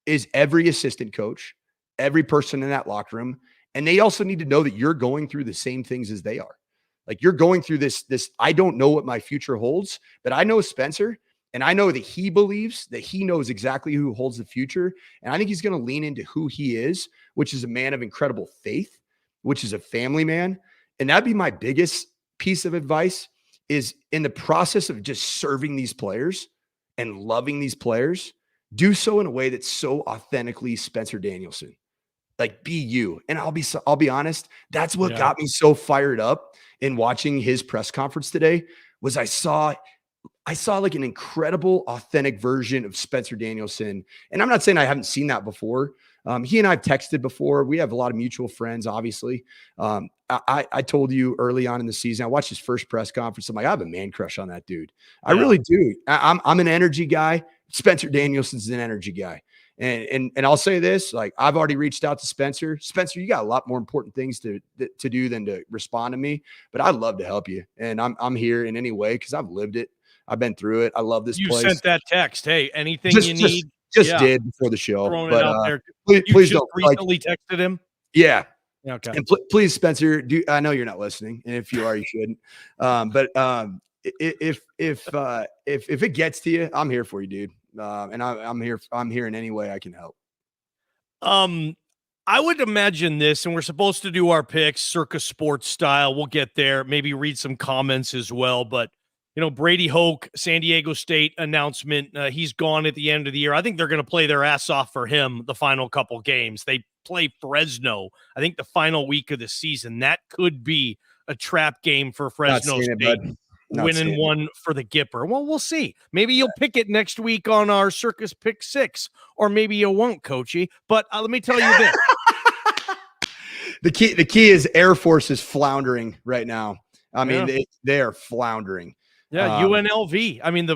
is every assistant coach, every person in that locker room. And they also need to know that you're going through the same things as they are. Like, you're going through this, I don't know what my future holds, but I know Spencer. And I know that he believes that he knows exactly who holds the future. And I think he's going to lean into who he is, which is a man of incredible faith, which is a family man. And that'd be my biggest piece of advice, is in the process of just serving these players and loving these players, do so in a way that's so authentically Spencer Danielson. Like, be you. And I'll be honest, that's what got me so fired up in watching his press conference today. Was I saw like an incredible, authentic version of Spencer Danielson. And I'm not saying I haven't seen that before. He and I have texted before. We have a lot of mutual friends, obviously. I told you early on in the season, I watched his first press conference. I'm like, I have a man crush on that dude. I really do. I'm an energy guy. Spencer Danielson's an energy guy. And I'll say this, like, I've already reached out to Spencer. Spencer, you got a lot more important things to do than to respond to me, but I'd love to help you. And I'm here in any way, because I've lived it. I've been through it. I love this place. You sent that text. Hey, anything you need? Just did before the show. Throwing it out there. Please don't. Recently texted him? Yeah. Okay. And please, Spencer, I know you're not listening, and if you are, you shouldn't. But if it gets to you, I'm here for you, dude. And I'm here in any way I can help. I would imagine this, and we're supposed to do our picks circa sports style. We'll get there, maybe read some comments as well. But, Brady Hoke, San Diego State announcement, he's gone at the end of the year. I think they're going to play their ass off for him the final couple games. They play Fresno, I think, the final week of the season. That could be a trap game for Fresno State. Winning one for the Gipper. Well, we'll see. Maybe you'll pick it next week on our Circus Pick 6, or maybe you won't, Coachy. But let me tell you this. The key is Air Force is floundering right now. I mean, they are floundering. Yeah, UNLV. I mean,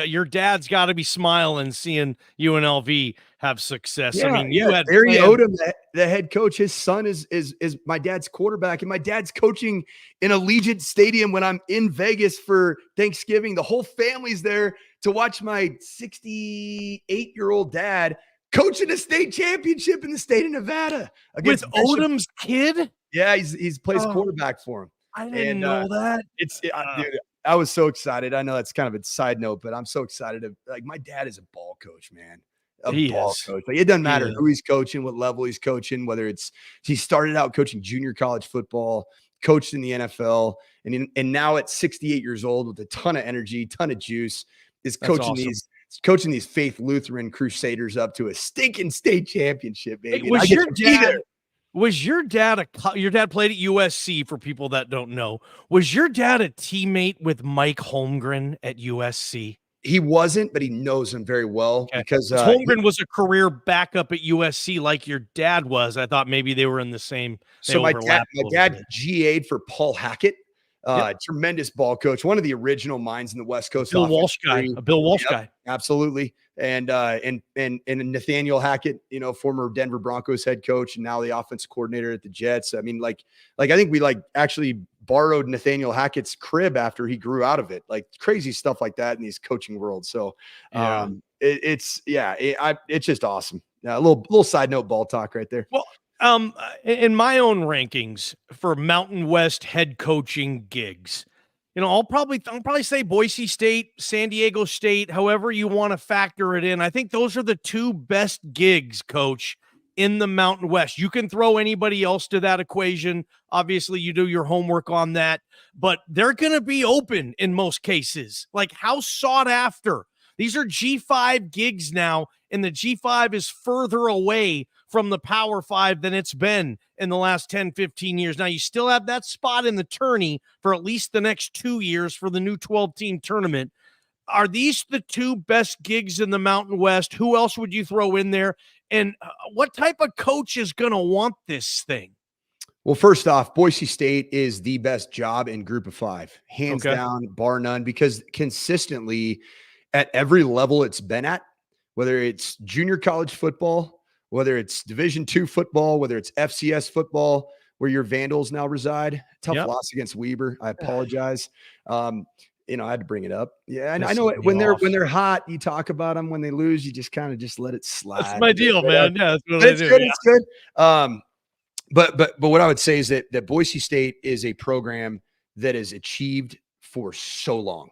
your dad's got to be smiling seeing UNLV have success. Yeah, I mean, you had Barry Odom, the head coach. His son is my dad's quarterback, and my dad's coaching in Allegiant Stadium when I'm in Vegas for Thanksgiving. The whole family's there to watch my 68-year-old dad coaching a state championship in the state of Nevada with Odom's kid. Yeah, he's plays quarterback for him. I didn't know that. Dude, I was so excited. I know that's kind of a side note, but I'm so excited. My dad is a ball coach, man. Coach. Like, it doesn't matter who he's coaching, what level he's coaching, whether he started out coaching junior college football, coached in the NFL, and now at 68 years old with a ton of energy, ton of juice, is coaching these coaching these Faith Lutheran Crusaders up to a stinking state championship, baby. Was your dad your dad played at USC, for people that don't know? Was your dad a teammate with Mike Holmgren at USC? He wasn't, but he knows him very well because Holmgren was a career backup at USC like your dad was. I thought maybe they were in the same. So my dad GA'd for Paul Hackett, tremendous ball coach, one of the original minds in the West Coast. Bill Walsh guy. Absolutely. And Nathaniel Hackett, former Denver Broncos head coach and now the offensive coordinator at the Jets. I mean, like I think we actually borrowed Nathaniel Hackett's crib after he grew out of it, like crazy stuff like that in these coaching worlds. So it's just awesome. A little side note ball talk right there. Well, in my own rankings for Mountain West head coaching gigs, I'll probably say Boise State, San Diego State, however you want to factor it in. I think those are the two best gigs, Coach, in the Mountain West. You can throw anybody else to that equation. Obviously, you do your homework on that, but they're going to be open in most cases. Like, how sought after? These are G5 gigs now, and the G5 is further away from the Power 5 than it's been in the last 10, 15 years. Now, you still have that spot in the tourney for at least the next 2 years for the new 12-team tournament. Are these the two best gigs in the Mountain West? Who else would you throw in there? And what type of coach is going to want this thing? Well, first off, Boise State is the best job in Group of Five, hands down, bar none, because consistently at every level it's been at, whether it's junior college football, whether it's Division II football, whether it's FCS football, where your Vandals now reside. Tough loss against Weber. I apologize. I had to bring it up. Yeah, and I know when they're hot, you talk about them. When they lose, you just kind of just let it slide. That's my deal, man. Yeah, that's what it's good. It's good. But what I would say is that Boise State is a program that has achieved for so long.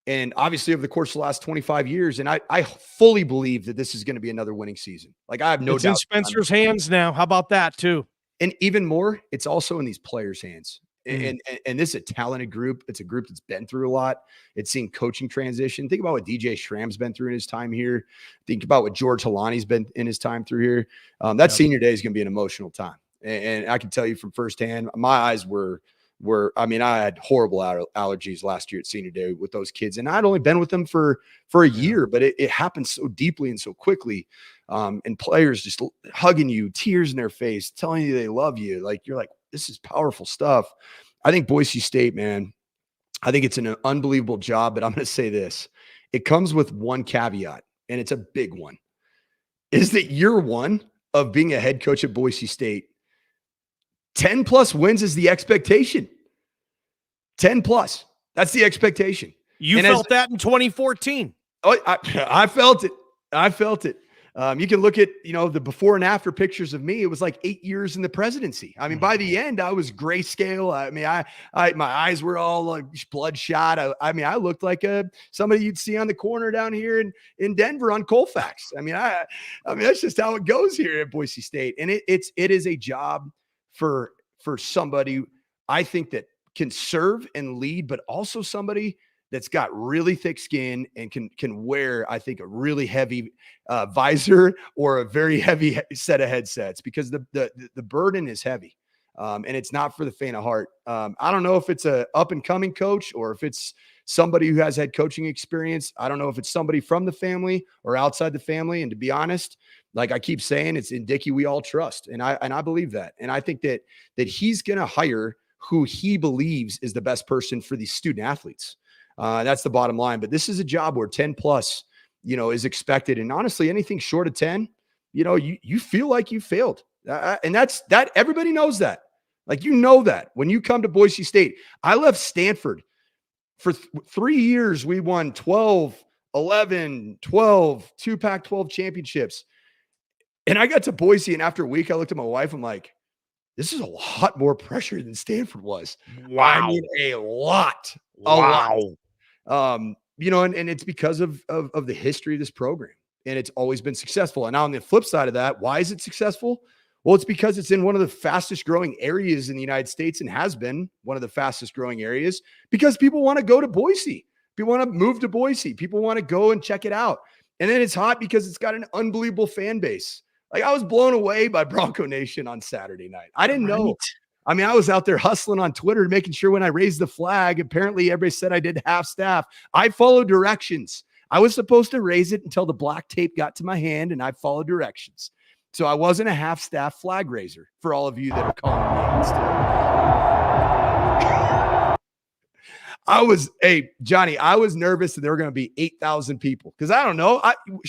And obviously over the course of the last 25 years, and I fully believe that this is going to be another winning season. Like, I have no doubt. It's in Spencer's hands now. How about that too? And even more, it's also in these players' hands. And this is a talented group. It's a group that's been through a lot. It's seen coaching transition. Think about what DJ Schramm's been through in his time here. Think about what George Halani's been in his time through here. That senior day is going to be an emotional time. And I can tell you from firsthand, my eyes were I had horrible allergies last year at senior day with those kids. And I'd only been with them for a year, but it happened so deeply and so quickly. And players just hugging you, tears in their face, telling you they love you. Like, you're like, this is powerful stuff. I think Boise State, man, I think it's an unbelievable job, but I'm going to say this. It comes with one caveat, and it's a big one, is that year one of being a head coach at Boise State, 10 plus wins is the expectation. 10 plus. That's the expectation. You felt that in 2014. Oh, I felt it. I felt it. You can look at, the before and after pictures of me. It was like 8 years in the presidency. I mean, by the end, I was grayscale. I mean, my eyes were all like bloodshot. I looked like somebody you'd see on the corner down here in Denver on Colfax. I mean, that's just how it goes here at Boise State. And it is a job for somebody, I think, that can serve and lead, but also somebody that's got really thick skin and can wear, I think, a really heavy visor or a very heavy set of headsets, because the burden is heavy. And it's not for the faint of heart. I don't know if it's a up and coming coach or if it's somebody who has had coaching experience. I don't know if it's somebody from the family or outside the family. And to be honest, like I keep saying, it's in Dickey we all trust. And I believe that. And I think that he's going to hire who he believes is the best person for these student athletes. That's the bottom line. But this is a job where 10 plus, is expected. And honestly, anything short of 10, you feel like you failed. And that everybody knows that. Like, that when you come to Boise State. I left Stanford for 3 years. We won 12, 11, 12, 2 Pac-12 championships. And I got to Boise, and after a week, I looked at my wife. I'm like, this is a lot more pressure than Stanford was. Wow. I mean, a lot. Wow. And it's because of the history of this program, and it's always been successful. And now on the flip side of that, why is it successful? Well, it's because it's in one of the fastest growing areas in the United States, and has been one of the fastest growing areas because people want to go to Boise. People want to move to Boise. People want to go and check it out. And then it's hot because it's got an unbelievable fan base. Like, I was blown away by Bronco Nation on Saturday night. I didn't know. I mean, I was out there hustling on Twitter, making sure when I raised the flag, apparently everybody said I did half staff. I followed directions. I was supposed to raise it until the black tape got to my hand, and I followed directions. So I wasn't a half staff flag raiser for all of you that are calling me on still. Johnny, I was nervous that there were going to be 8,000 people because I don't know.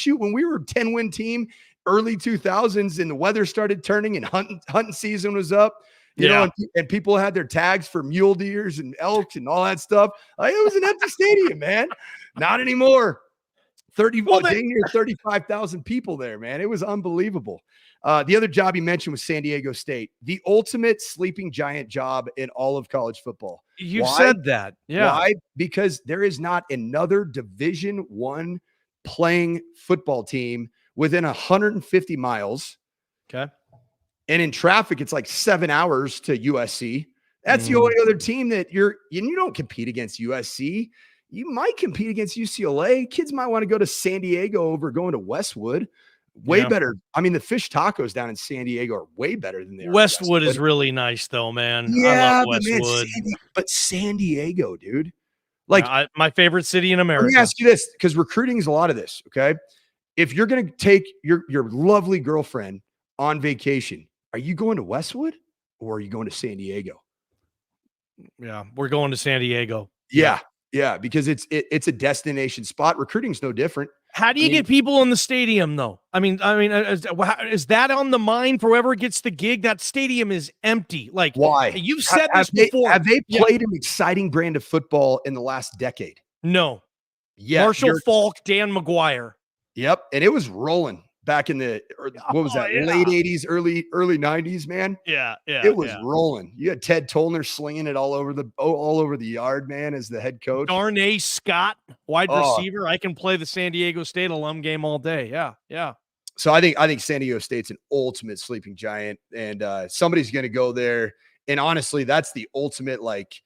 When we were a 10-win team, early 2000s, and the weather started turning and hunting season was up, you know, and people had their tags for mule deers and elks and all that stuff. It was an empty stadium, man. Not anymore. 35,000 people there, man. It was unbelievable. The other job you mentioned was San Diego State, the ultimate sleeping giant job in all of college football. You said that. Yeah. Why? Because there is not another Division I playing football team within 150 miles. Okay. And in traffic, it's like 7 hours to USC. That's the only other team that you don't compete against USC. You might compete against UCLA. Kids might want to go to San Diego over going to Westwood. Way better. I mean, the fish tacos down in San Diego are way better than they are. Westwood is really nice, though, man. Yeah, I love Westwood. But San Diego, dude. Like, my favorite city in America. Let me ask you this, because recruiting is a lot of this, okay? If you're going to take your lovely girlfriend on vacation, are you going to Westwood or are you going to San Diego? Yeah, we're going to San Diego. Yeah, because it's a destination spot. Recruiting's no different. How do you get people in the stadium, though? I mean, is that on the mind for whoever gets the gig? That stadium is empty. Like, why? You've said this before. Have they played an exciting brand of football in the last decade? No. Yeah. Marshall Faulk, Dan McGuire. Yep. And it was rolling back in the, what was that? Late 80s, early 90s, man. Yeah. It was rolling. You had Ted Tollner slinging it all over the yard, man, as the head coach. Darnay Scott, wide receiver. I can play the San Diego State alum game all day. Yeah. So I think San Diego State's an ultimate sleeping giant, and somebody's going to go there. And honestly, that's the ultimate, like,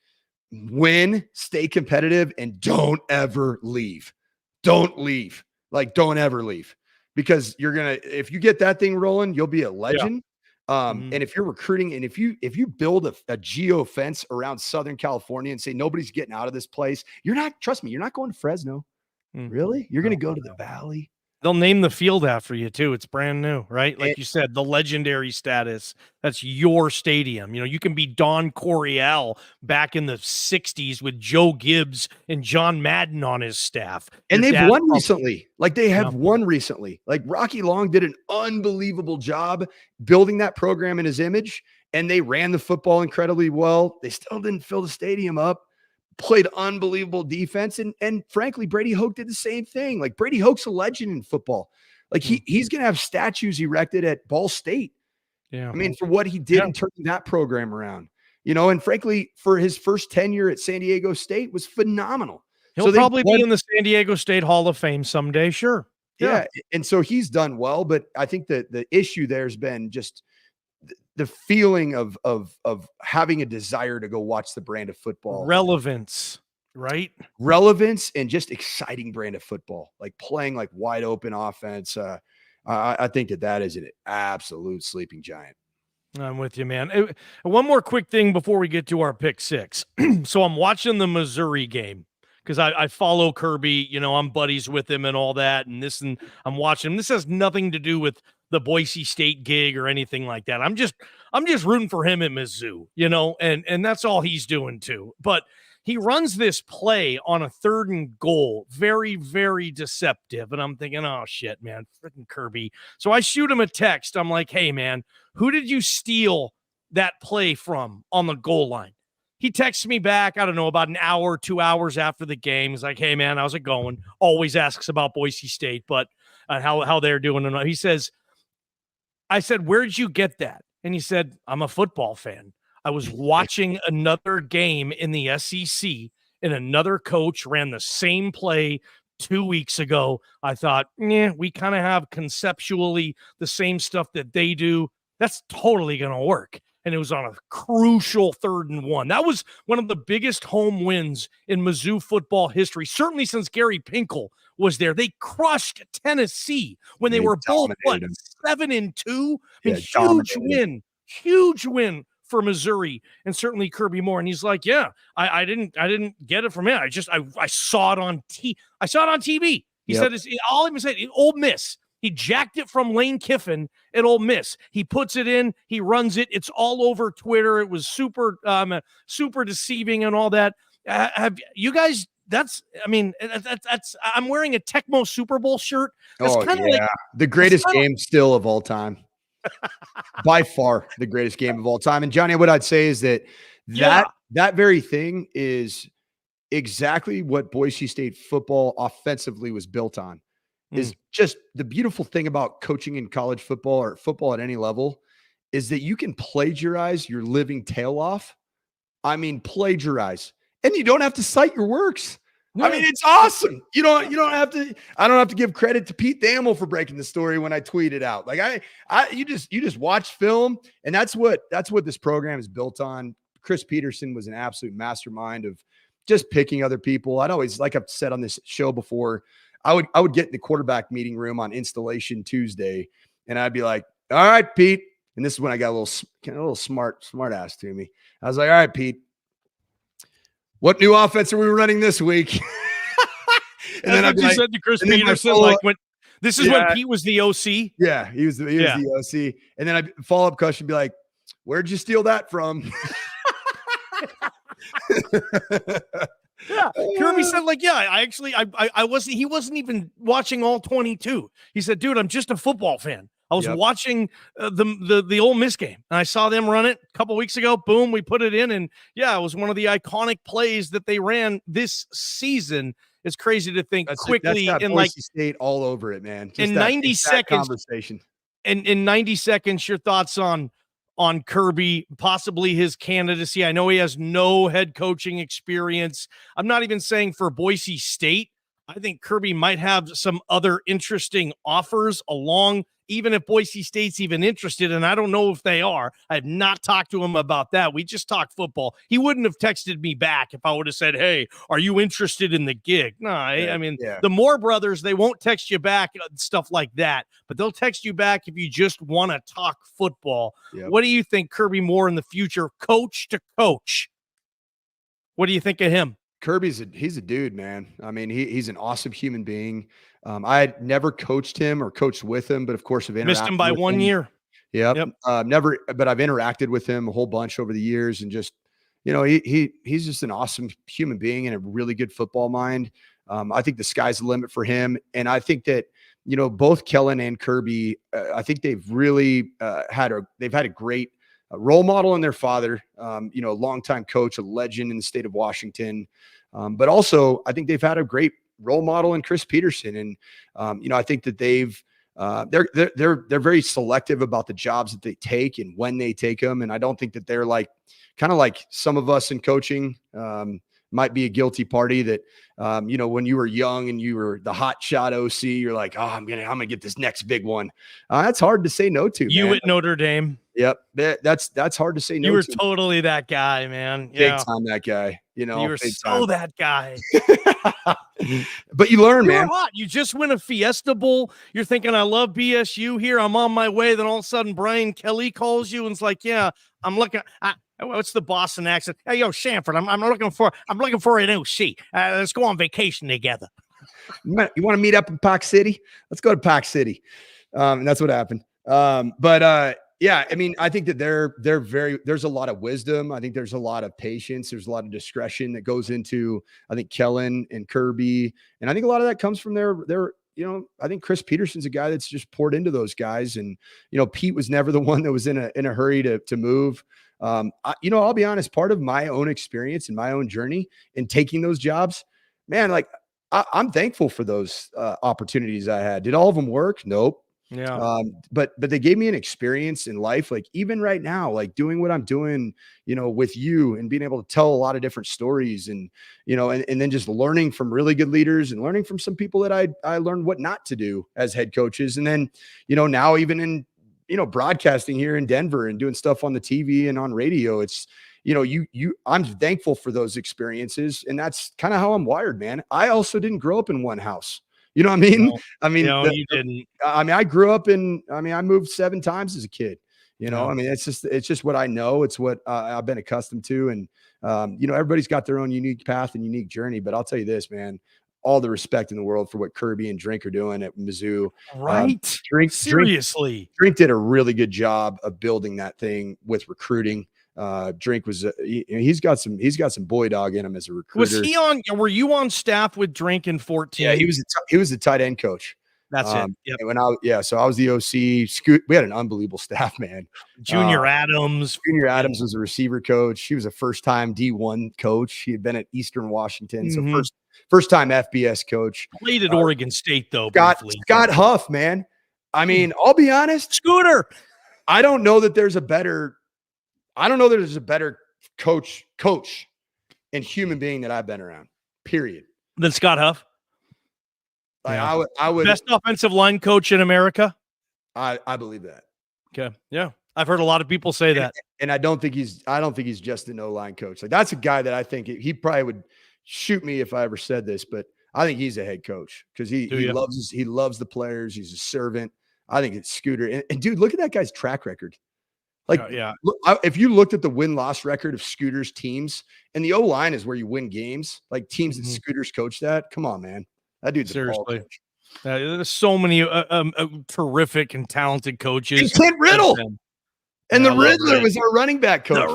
win, stay competitive, and don't ever leave. Don't leave. Like, don't ever leave. Because if you get that thing rolling, you'll be a legend. Yeah. And if you're recruiting, and if you build a geo fence around Southern California and say nobody's getting out of this place, trust me, you're not going to Fresno. Really? You're going to go to the Valley. They'll name the field after you too. It's brand new, right? Like you said, the legendary status. That's your stadium. You know, you can be Don Coryell back in the 60s with Joe Gibbs and John Madden on his staff. And they've won recently. Like, they have won recently. Like, Rocky Long did an unbelievable job building that program in his image, and they ran the football incredibly well. They still didn't fill the stadium up. Played unbelievable defense, and frankly, Brady Hoke did the same thing. Like, Brady Hoke's a legend in football. Like, he's going to have statues erected at Ball State. Yeah, I mean, for what he did in turning that program around, you know, and frankly, for his first tenure at San Diego State was phenomenal. He'll probably be in the San Diego State Hall of Fame someday. Sure. Yeah. And so he's done well, but I think that the issue there's been just the feeling of having a desire to go watch the brand of football. Relevance, right? Relevance and just exciting brand of football, like playing like wide open offense. I think that is an absolute sleeping giant. I'm with you, man. One more quick thing before we get to our pick six. So I'm watching the Missouri game because I follow Kirby, you know, I'm buddies with him and all that. And I'm watching him. This has nothing to do with the Boise State gig or anything like that. I'm just rooting for him at Mizzou, you know, and that's all he's doing too. But he runs this play on a 3rd and goal, very, very deceptive. And I'm thinking, oh shit, man, freaking Kirby. So I shoot him a text. I'm like, hey man, who did you steal that play from on the goal line? He texts me back, I don't know, about an hour, 2 hours after the game. He's like, hey man, how's it going? Always asks about Boise State, but how they're doing. And he says, I said, where'd you get that? And he said, I'm a football fan. I was watching another game in the SEC, and another coach ran the same play 2 weeks ago. I thought, we kind of have conceptually the same stuff that they do. That's totally going to work. and it was on a crucial 3rd and 1. That was one of the biggest home wins in Mizzou football history, certainly since Gary Pinkel was there. They crushed Tennessee when they were both, 7 and 2? I mean, huge win for Missouri, and certainly Kirby Moore. And he's like, yeah, I didn't get it from him. I saw it on TV. He said, all he said, Ole Miss. He jacked it from Lane Kiffin at Ole Miss. He puts it in. He runs it. It's all over Twitter. It was super deceiving and all that. Have you guys? I'm wearing a Tecmo Super Bowl shirt. That's like the greatest game still of all time. By far the greatest game of all time. And Johnny, what I'd say is that very thing is exactly what Boise State football offensively was built on. Is just the beautiful thing about coaching in college football or football at any level is that you can plagiarize your living tail off. I mean, plagiarize, and you don't have to cite your works. Yeah. I mean, it's awesome. You don't have to. I don't have to give credit to Pete Thamel for breaking the story when I tweet it out. Like you just watch film, and that's what this program is built on. Chris Peterson was an absolute mastermind of just picking other people. I'd always, like I've said on this show before, I would get in the quarterback meeting room on installation Tuesday, and I'd be like, all right, Pete. And this is when I got a little smart ass to me. I was like, all right, Pete, what new offense are we running this week? And then you said to Chris Peterson, like, when this is when Pete was the OC. Yeah, he was the OC. And then I follow-up question be like, where'd you steal that from? Yeah, Kirby said, like, I wasn't. He wasn't even watching all 22. He said, dude, I'm just a football fan. I was watching the Ole Miss game, and I saw them run it a couple weeks ago. Boom, we put it in, and it was one of the iconic plays that they ran this season. It's crazy to think quickly in Boise State all over it, man. Just in 90 seconds. Conversation. And in 90 seconds, your thoughts on Kirby, possibly his candidacy. I know he has no head coaching experience. I'm not even saying for Boise State. I think Kirby might have some other interesting offers along, even if Boise State's even interested, and I don't know if they are. I have not talked to him about that. We just talked football. He wouldn't have texted me back if I would have said, hey, are you interested in the gig? No, the Moore brothers, they won't text you back, stuff like that, but they'll text you back if you just want to talk football. Yep. What do you think, Kirby Moore, in the future, coach to coach? What do you think of him? Kirby's he's a dude, man. I mean, he's an awesome human being. I had never coached him or coached with him, but of course, I've interacted missed him by 1 year. Yep. Never, but I've interacted with him a whole bunch over the years, and just, he's just an awesome human being and a really good football mind. I think the sky's the limit for him, and I think that both Kellen and Kirby, I think they've really had a great role model in their father, a longtime coach, a legend in the state of Washington. But also I think they've had a great role model in Chris Peterson. And, I think that they're very selective about the jobs that they take and when they take them. And I don't think that they're kind of like some of us in coaching, might be a guilty party that, when you were young and you were the hot shot OC, you're like, oh, I'm gonna get this next big one. That's hard to say no to. You at Notre Dame. Yep. That's hard to say no to. You were totally that guy, man. Big time that guy. You were so that guy. But you learn, man. Hot. You just win a Fiesta Bowl. You're thinking, I love BSU here. I'm on my way. Then all of a sudden, Brian Kelly calls you and it's like, yeah, I'm looking. What's the Boston accent? Hey, yo, Sanford, I'm looking for an OC. Let's go on vacation together. You want to meet up in Park City? Let's go to Park City. And that's what happened. Yeah, I mean, I think that there's a lot of wisdom. I think there's a lot of patience. There's a lot of discretion that goes into, I think, Kellen and Kirby. And I think a lot of that comes from their I think Chris Peterson's a guy that's just poured into those guys. And, Pete was never the one that was in a hurry to move. I'll be honest, part of my own experience and my own journey in taking those jobs, man, I'm thankful for those opportunities I had. Did all of them work? Nope. Yeah. But they gave me an experience in life, like even right now, like doing what I'm doing, with you and being able to tell a lot of different stories and then just learning from really good leaders and learning from some people that I learned what not to do as head coaches. And then, now even in broadcasting here in Denver and doing stuff on the TV and on radio. It's, I'm thankful for those experiences. And that's kind of how I'm wired, man. I also didn't grow up in one house. You know what I mean? No, you didn't. I grew up I moved 7 times as a kid. It's just what I know. It's what I've been accustomed to. And, everybody's got their own unique path and unique journey. But I'll tell you this, man, all the respect in the world for what Kirby and Drink are doing at Mizzou. Right. Seriously. Drink did a really good job of building that thing with recruiting. Drink was he's got some boy dog in him as a recruiter. Were you on staff with Drink in 14? Yeah, he was the tight end coach. That's it. Yep. So I was the OC. We had an unbelievable staff, man. Junior Adams was a receiver coach. He was a first-time D1 coach. He had been at Eastern Washington, so first-time FBS coach. Played at Oregon State though. Scott Huff, man. I mean, I'll be honest, Scooter. I don't know that there's a better coach and human being that I've been around. Period. Than Scott Huff. I would best offensive line coach in America. I believe that. Okay. Yeah. I've heard a lot of people say that. And I don't think he's just an O-line coach. Like, that's a guy that I think he probably would shoot me if I ever said this, but I think he's a head coach because he loves the players. He's a servant. I think it's Scooter. And dude, look at that guy's track record. Like, if you looked at the win-loss record of Scooter's teams, and the O-line is where you win games, like teams that Scooter's coached at, come on, man. That dude's seriously. There's so many terrific and talented coaches. And Kent Riddle. And the Riddler was our running back coach.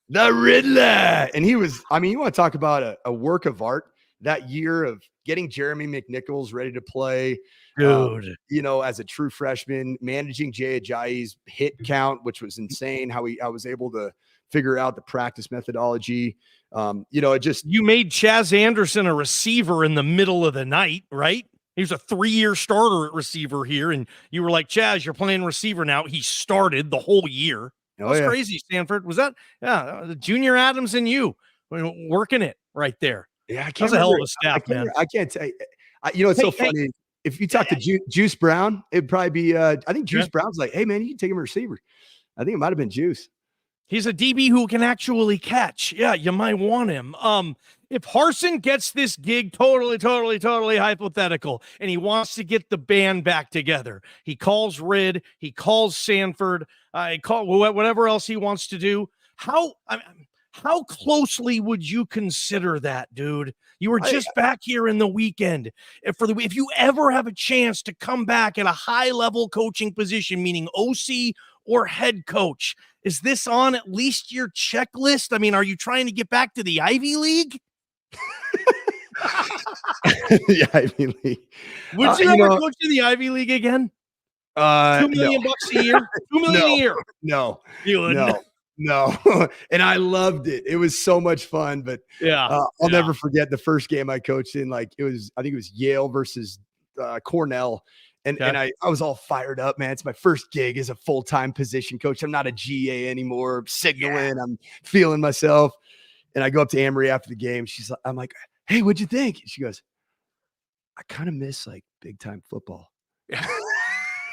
The Riddler. And he was, you want to talk about a work of art that year of getting Jeremy McNichols ready to play. Dude. As a true freshman, managing Jay Ajayi's hit count, which was insane. I was able to figure out the practice methodology. You made Chaz Anderson a receiver in the middle of the night, right? He was a 3-year starter at receiver here, and you were like, Chaz, you're playing receiver now. He started the whole year. That's crazy, Sanford. Was that? Yeah, the Junior Adams and you working it right there. Yeah, I can't. That's a hell of a staff, man. I can't tell you. It's so funny. If you talk to Juice Brown, it'd probably be. I think Juice Brown's like, hey man, you can take him a receiver. I think it might have been Juice. He's a DB who can actually catch. Yeah, you might want him. If Harsin gets this gig, totally hypothetical, and he wants to get the band back together, he calls Rid, he calls Sanford, whatever else he wants to do. How closely would you consider that, dude? You were just back here in the weekend. If you ever have a chance to come back at a high-level coaching position, meaning OC or head coach, is this on at least your checklist? Are you trying to get back to the Ivy League? The Ivy League. Would you ever coach in the Ivy League again? $2 million bucks a year? $2 million a year? No. You would. No. And I loved it. It was so much fun, but I'll never forget the first game I coached in. I think it was Yale versus Cornell. And I was all fired up, man. It's my first gig as a full-time position coach. I'm not a GA anymore. I'm signaling. I'm feeling myself. And I go up to Amory after the game. I'm like, hey, what'd you think? And she goes, I kind of miss big time football.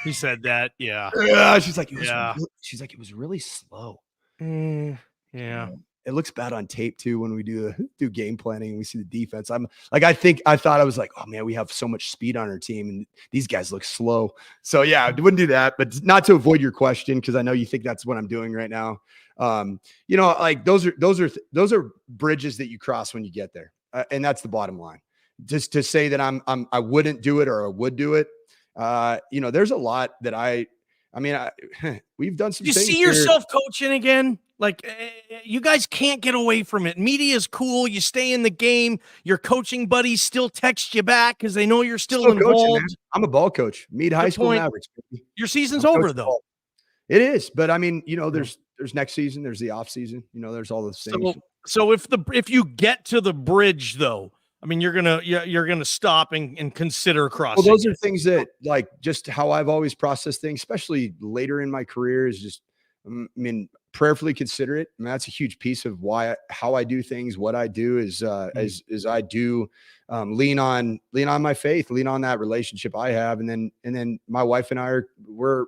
He said that. Yeah. She's like, it was really slow. Yeah. It looks bad on tape too when we do game planning and we see the defense. I thought I was like, oh man, we have so much speed on our team and these guys look slow. So yeah, I wouldn't do that, but not to avoid your question, because I know you think that's what I'm doing right now. Those are bridges that you cross when you get there, and that's the bottom line. Just to say that I wouldn't do it or I would do it. There's a lot that we've done some. You things see yourself coaching again? You guys can't get away from it. Media is cool. You stay in the game. Your coaching buddies still text you back because they know you're still involved. Coaching, I'm a ball coach. Meet high school average. Your season's over though. Ball. It is, but there's next season. There's the off season. There's all those things. So if you get to the bridge though, you're gonna stop and consider crossing. Well, those are things that just how I've always processed things, especially later in my career, is just, prayerfully consider it. And that's a huge piece of how I do things. What I do is I do lean on my faith, lean on that relationship I have. And then my wife and I we're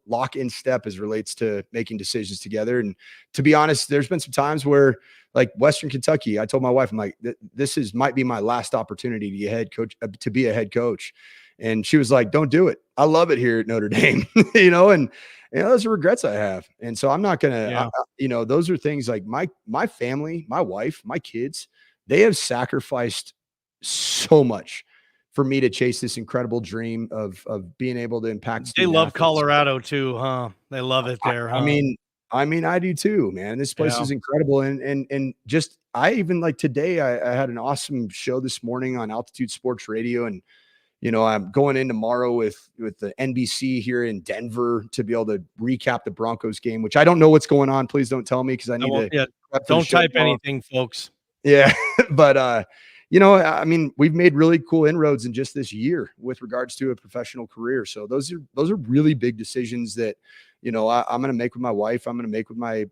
lock in step as relates to making decisions together. And to be honest, there's been some times where, like Western Kentucky, I told my wife, I'm like, this might be my last opportunity to be a head coach. And she was like, don't do it. I love it here at Notre Dame, and those are regrets I have. And so I'm not going to, those are things like my family, my wife, my kids, they have sacrificed so much for me to chase this incredible dream of being able to impact. They love Colorado too, huh? They love it there. Huh? I mean, I do too, man. This place is incredible. And just, I even like today, I had an awesome show this morning on Altitude Sports Radio. And, I'm going in tomorrow with the NBC here in Denver to be able to recap the Broncos game, which I don't know what's going on. Please don't tell me, because I need to. Don't type anything, folks. Yeah. But, I mean, we've made really cool inroads in just this year with regards to a professional career. So those are really big decisions that, I'm going to make with my wife. I'm going to make with my,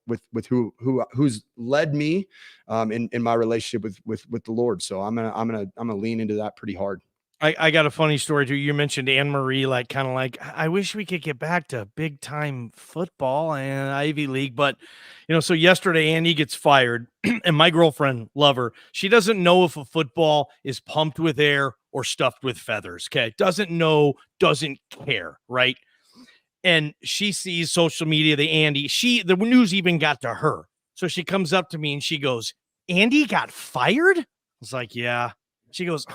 with who's led me in my relationship with the Lord. So I'm going to lean into that pretty hard. I got a funny story too. You mentioned Anne-Marie, I wish we could get back to big time football and Ivy League, but so yesterday Andy gets fired and my girlfriend, love her, she doesn't know if a football is pumped with air or stuffed with feathers. Okay. Doesn't know, doesn't care. Right. And she sees social media, the news even got to her. So she comes up to me and she goes, Andy got fired? I was like, yeah. She goes,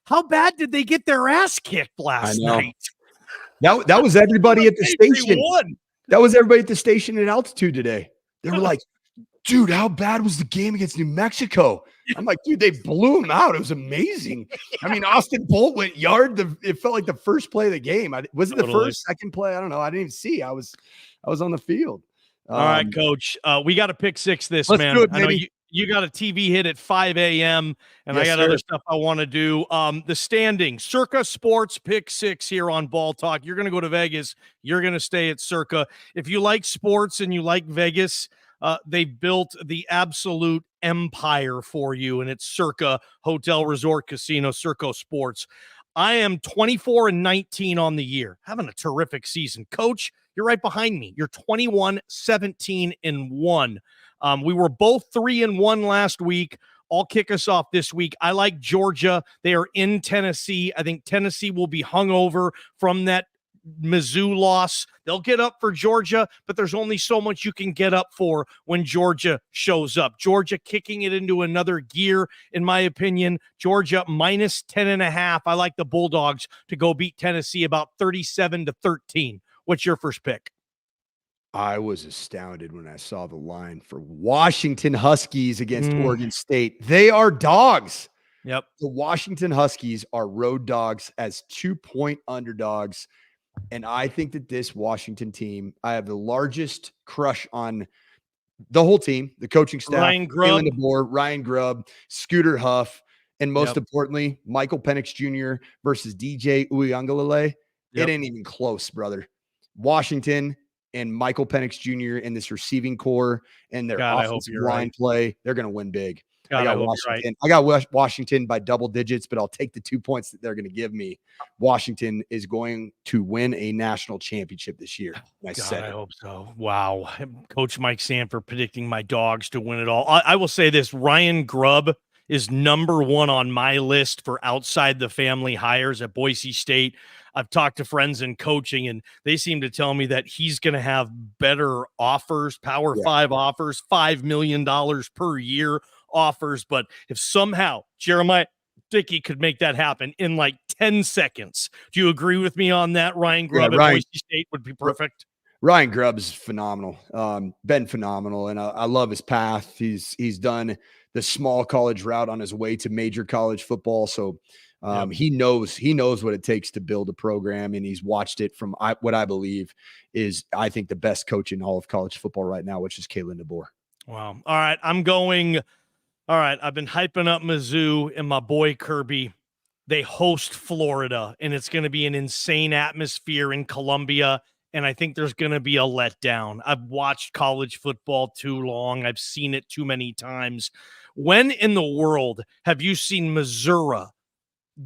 how bad did they get their ass kicked last night? That was everybody at the station. That was everybody at the station at Altitude today. They were like, dude, how bad was the game against New Mexico? I'm like, dude, they blew him out. It was amazing. I mean, Austin Bolt went yard. It felt like the first play of the game. Was it the first, second play? I don't know. I didn't even see. I was on the field. All right, Coach. We got to pick six this, man. Do it, I know you got a TV hit at 5 a.m. and I got other stuff I want to do. The standings, Circa Sports pick six here on Ball Talk. You're going to go to Vegas. You're going to stay at Circa. If you like sports and you like Vegas, they built the absolute empire for you, and it's Circa Hotel Resort Casino, Circa Sports. I am 24-19 on the year, having a terrific season. Coach, you're right behind me. You're 21-17-1. We were both 3-1 last week. I'll kick us off this week. I like Georgia. They are in Tennessee. I think Tennessee will be hungover from that Mizzou loss. They'll get up for Georgia, but there's only so much you can get up for when Georgia shows up. Georgia kicking it into another gear, in my opinion. Georgia minus 10.5. I like the Bulldogs to go beat Tennessee about 37-13. What's your first pick? I was astounded when I saw the line for Washington Huskies against Oregon State. They are dogs. Yep. The Washington Huskies are road dogs as 2-point underdogs. And I think that this Washington team, I have the largest crush on the whole team, the coaching staff, Ryan Grubb, Ryan Grubb, Scooter Huff, and most importantly, Michael Penix Jr. versus DJ Uiagalelei. It ain't even close, brother. Washington and Michael Penix Jr. in this receiving core and their offensive line play, they're going to win big. I got Washington. I got Washington by double digits, but I'll take the 2 points that they're going to give me. Washington is going to win a national championship this year. I hope so. Wow. Coach Mike Sanford predicting my dogs to win it all. I will say this, Ryan Grubb is number one on my list for outside the family hires at Boise State. I've talked to friends in coaching, and they seem to tell me that he's going to have better offers, Power 5 offers, $5 million per year offers. But if somehow Jeremiah Dickey could make that happen in like 10 seconds, do you agree with me on that? Ryan Grubb at Boise State would be perfect. Ryan Grubb is phenomenal. Been phenomenal, and I love his path. He's done the small college route on his way to major college football. So he knows what it takes to build a program, and he's watched it from what I believe is, I think, the best coach in all of college football right now, which is Kalen DeBoer. Wow. All right. I've been hyping up Mizzou and my boy Kirby. They host Florida, and it's going to be an insane atmosphere in Columbia. and I think there's going to be a letdown. I've watched college football too long. I've seen it too many times. When in the world have you seen Missouri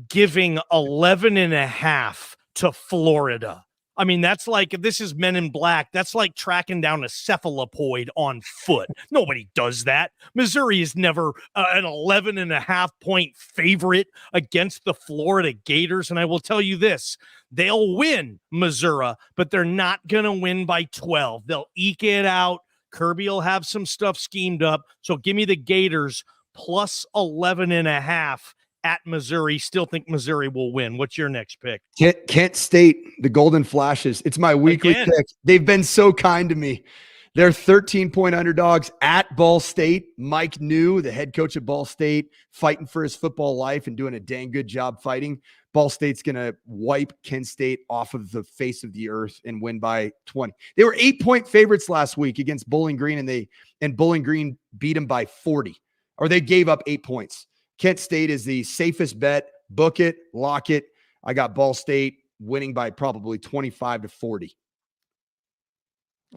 giving 11.5 to Florida? I mean, that's like, if this is Men in Black, that's like tracking down a cephalopoid on foot. Nobody does that. Missouri is never an 11.5 point favorite against the Florida Gators. And I will tell you this, they'll win, Missouri, but they're not going to win by 12. They'll eke it out. Kirby will have some stuff schemed up. So give me the Gators plus 11.5 at Missouri. Still think Missouri will win. What's your next pick? Kent State, the Golden Flashes. It's my weekly pick. They've been so kind to me. They're 13-point underdogs at Ball State. Mike New, the head coach of Ball State, fighting for his football life and doing a dang good job fighting. Ball State's going to wipe Kent State off of the face of the earth and win by 20. They were 8-point favorites last week against Bowling Green, and Bowling Green beat them by 40, or they gave up 8 points. Kent State is the safest bet. Book it, lock it. I got Ball State winning by probably 25 to 40.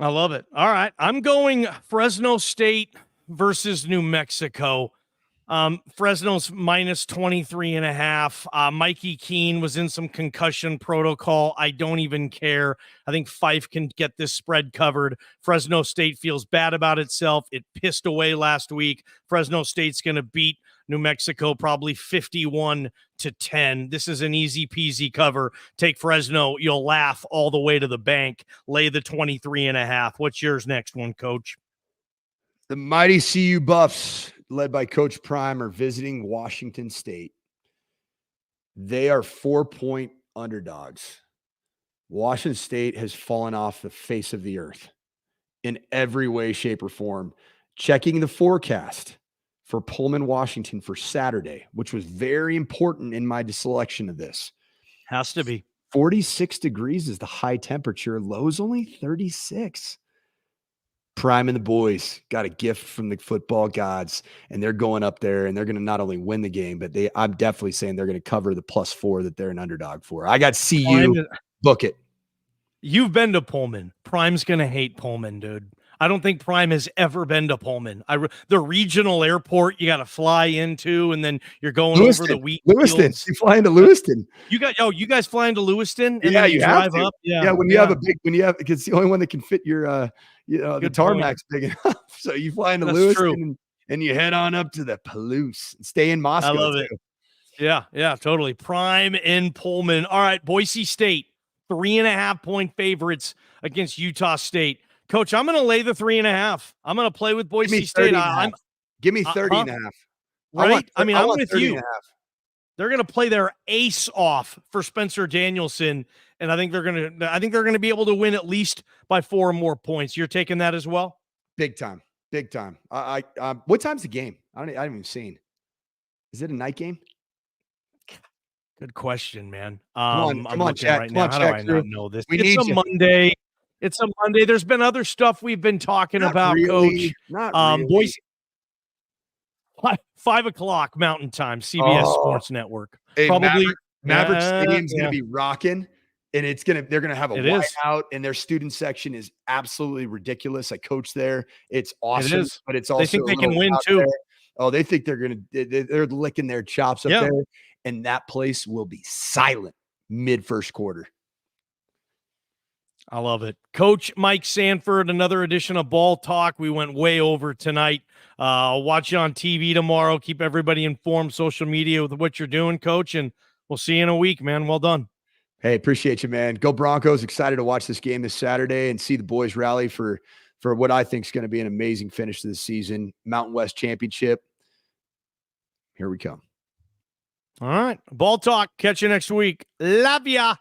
I love it. All right. I'm going Fresno State versus New Mexico. Fresno's minus 23.5. Mikey Keene was in some concussion protocol. I don't even care. I think Fife can get this spread covered. Fresno State feels bad about itself. It pissed away last week. Fresno State's going to beat New Mexico probably 51-10. This is an easy peasy cover. Take Fresno. You'll laugh all the way to the bank. Lay the 23.5. What's yours next one, Coach? The mighty CU Buffs, led by Coach Prime, are visiting Washington State. They are 4-point underdogs. Washington State has fallen off the face of the earth in every way, shape, or form. Checking the forecast for Pullman, Washington for Saturday, which was very important in my selection of this. Has to be. 46 degrees is the high temperature. Low's only 36. Prime and the boys got a gift from the football gods, and they're going up there, and they're going to not only win the game, but I'm definitely saying they're going to cover the +4 that they're an underdog for. I got CU. Book it. You've been to Pullman. Prime's going to hate Pullman, dude. I don't think Prime has ever been to Pullman. The regional airport you got to fly into, and then you're going Lewiston. over the wheat Lewiston. fields. You fly into Lewiston. You guys fly into Lewiston, and Yeah, then you drive have to. up. Yeah, when you have it's the only one that can fit your the tarmac's big enough. So you fly into Lewiston and you head on up to the Palouse and stay in Moscow. I love it. Yeah, totally. Prime in Pullman. All right, Boise State, 3.5-point favorites against Utah State. Coach, I'm going to lay the 3.5. I'm going to play with Boise State. Give me 30.5. Right? I'm with you. 30.5. They're going to play their ace off for Spencer Danielson, and I think they're going to be able to win at least by 4 or more points. You're taking that as well? Big time. What time's the game? I haven't even seen. Is it a night game? Good question, man. Come on, chat. Right now. How do I not know this? It's a Monday. It's a Monday. There's been other stuff we've been talking about, Coach. Not really. Boise, 5 o'clock Mountain Time, CBS Sports Network. Hey, Probably Maverick Stadium's going to be rocking, and they're going to have a whiteout, and their student section is absolutely ridiculous. I coach there. It's awesome, but it's also they think they can win too. There. Oh, they think they're licking their chops up there, and that place will be silent mid first quarter. I love it. Coach Mike Sanford, another edition of Ball Talk. We went way over tonight. I'll watch you on TV tomorrow. Keep everybody informed, social media with what you're doing, Coach, and we'll see you in a week, man. Well done. Hey, appreciate you, man. Go Broncos. Excited to watch this game this Saturday and see the boys rally for what I think is going to be an amazing finish to the season. Mountain West Championship. Here we come. All right. Ball Talk. Catch you next week. Love ya.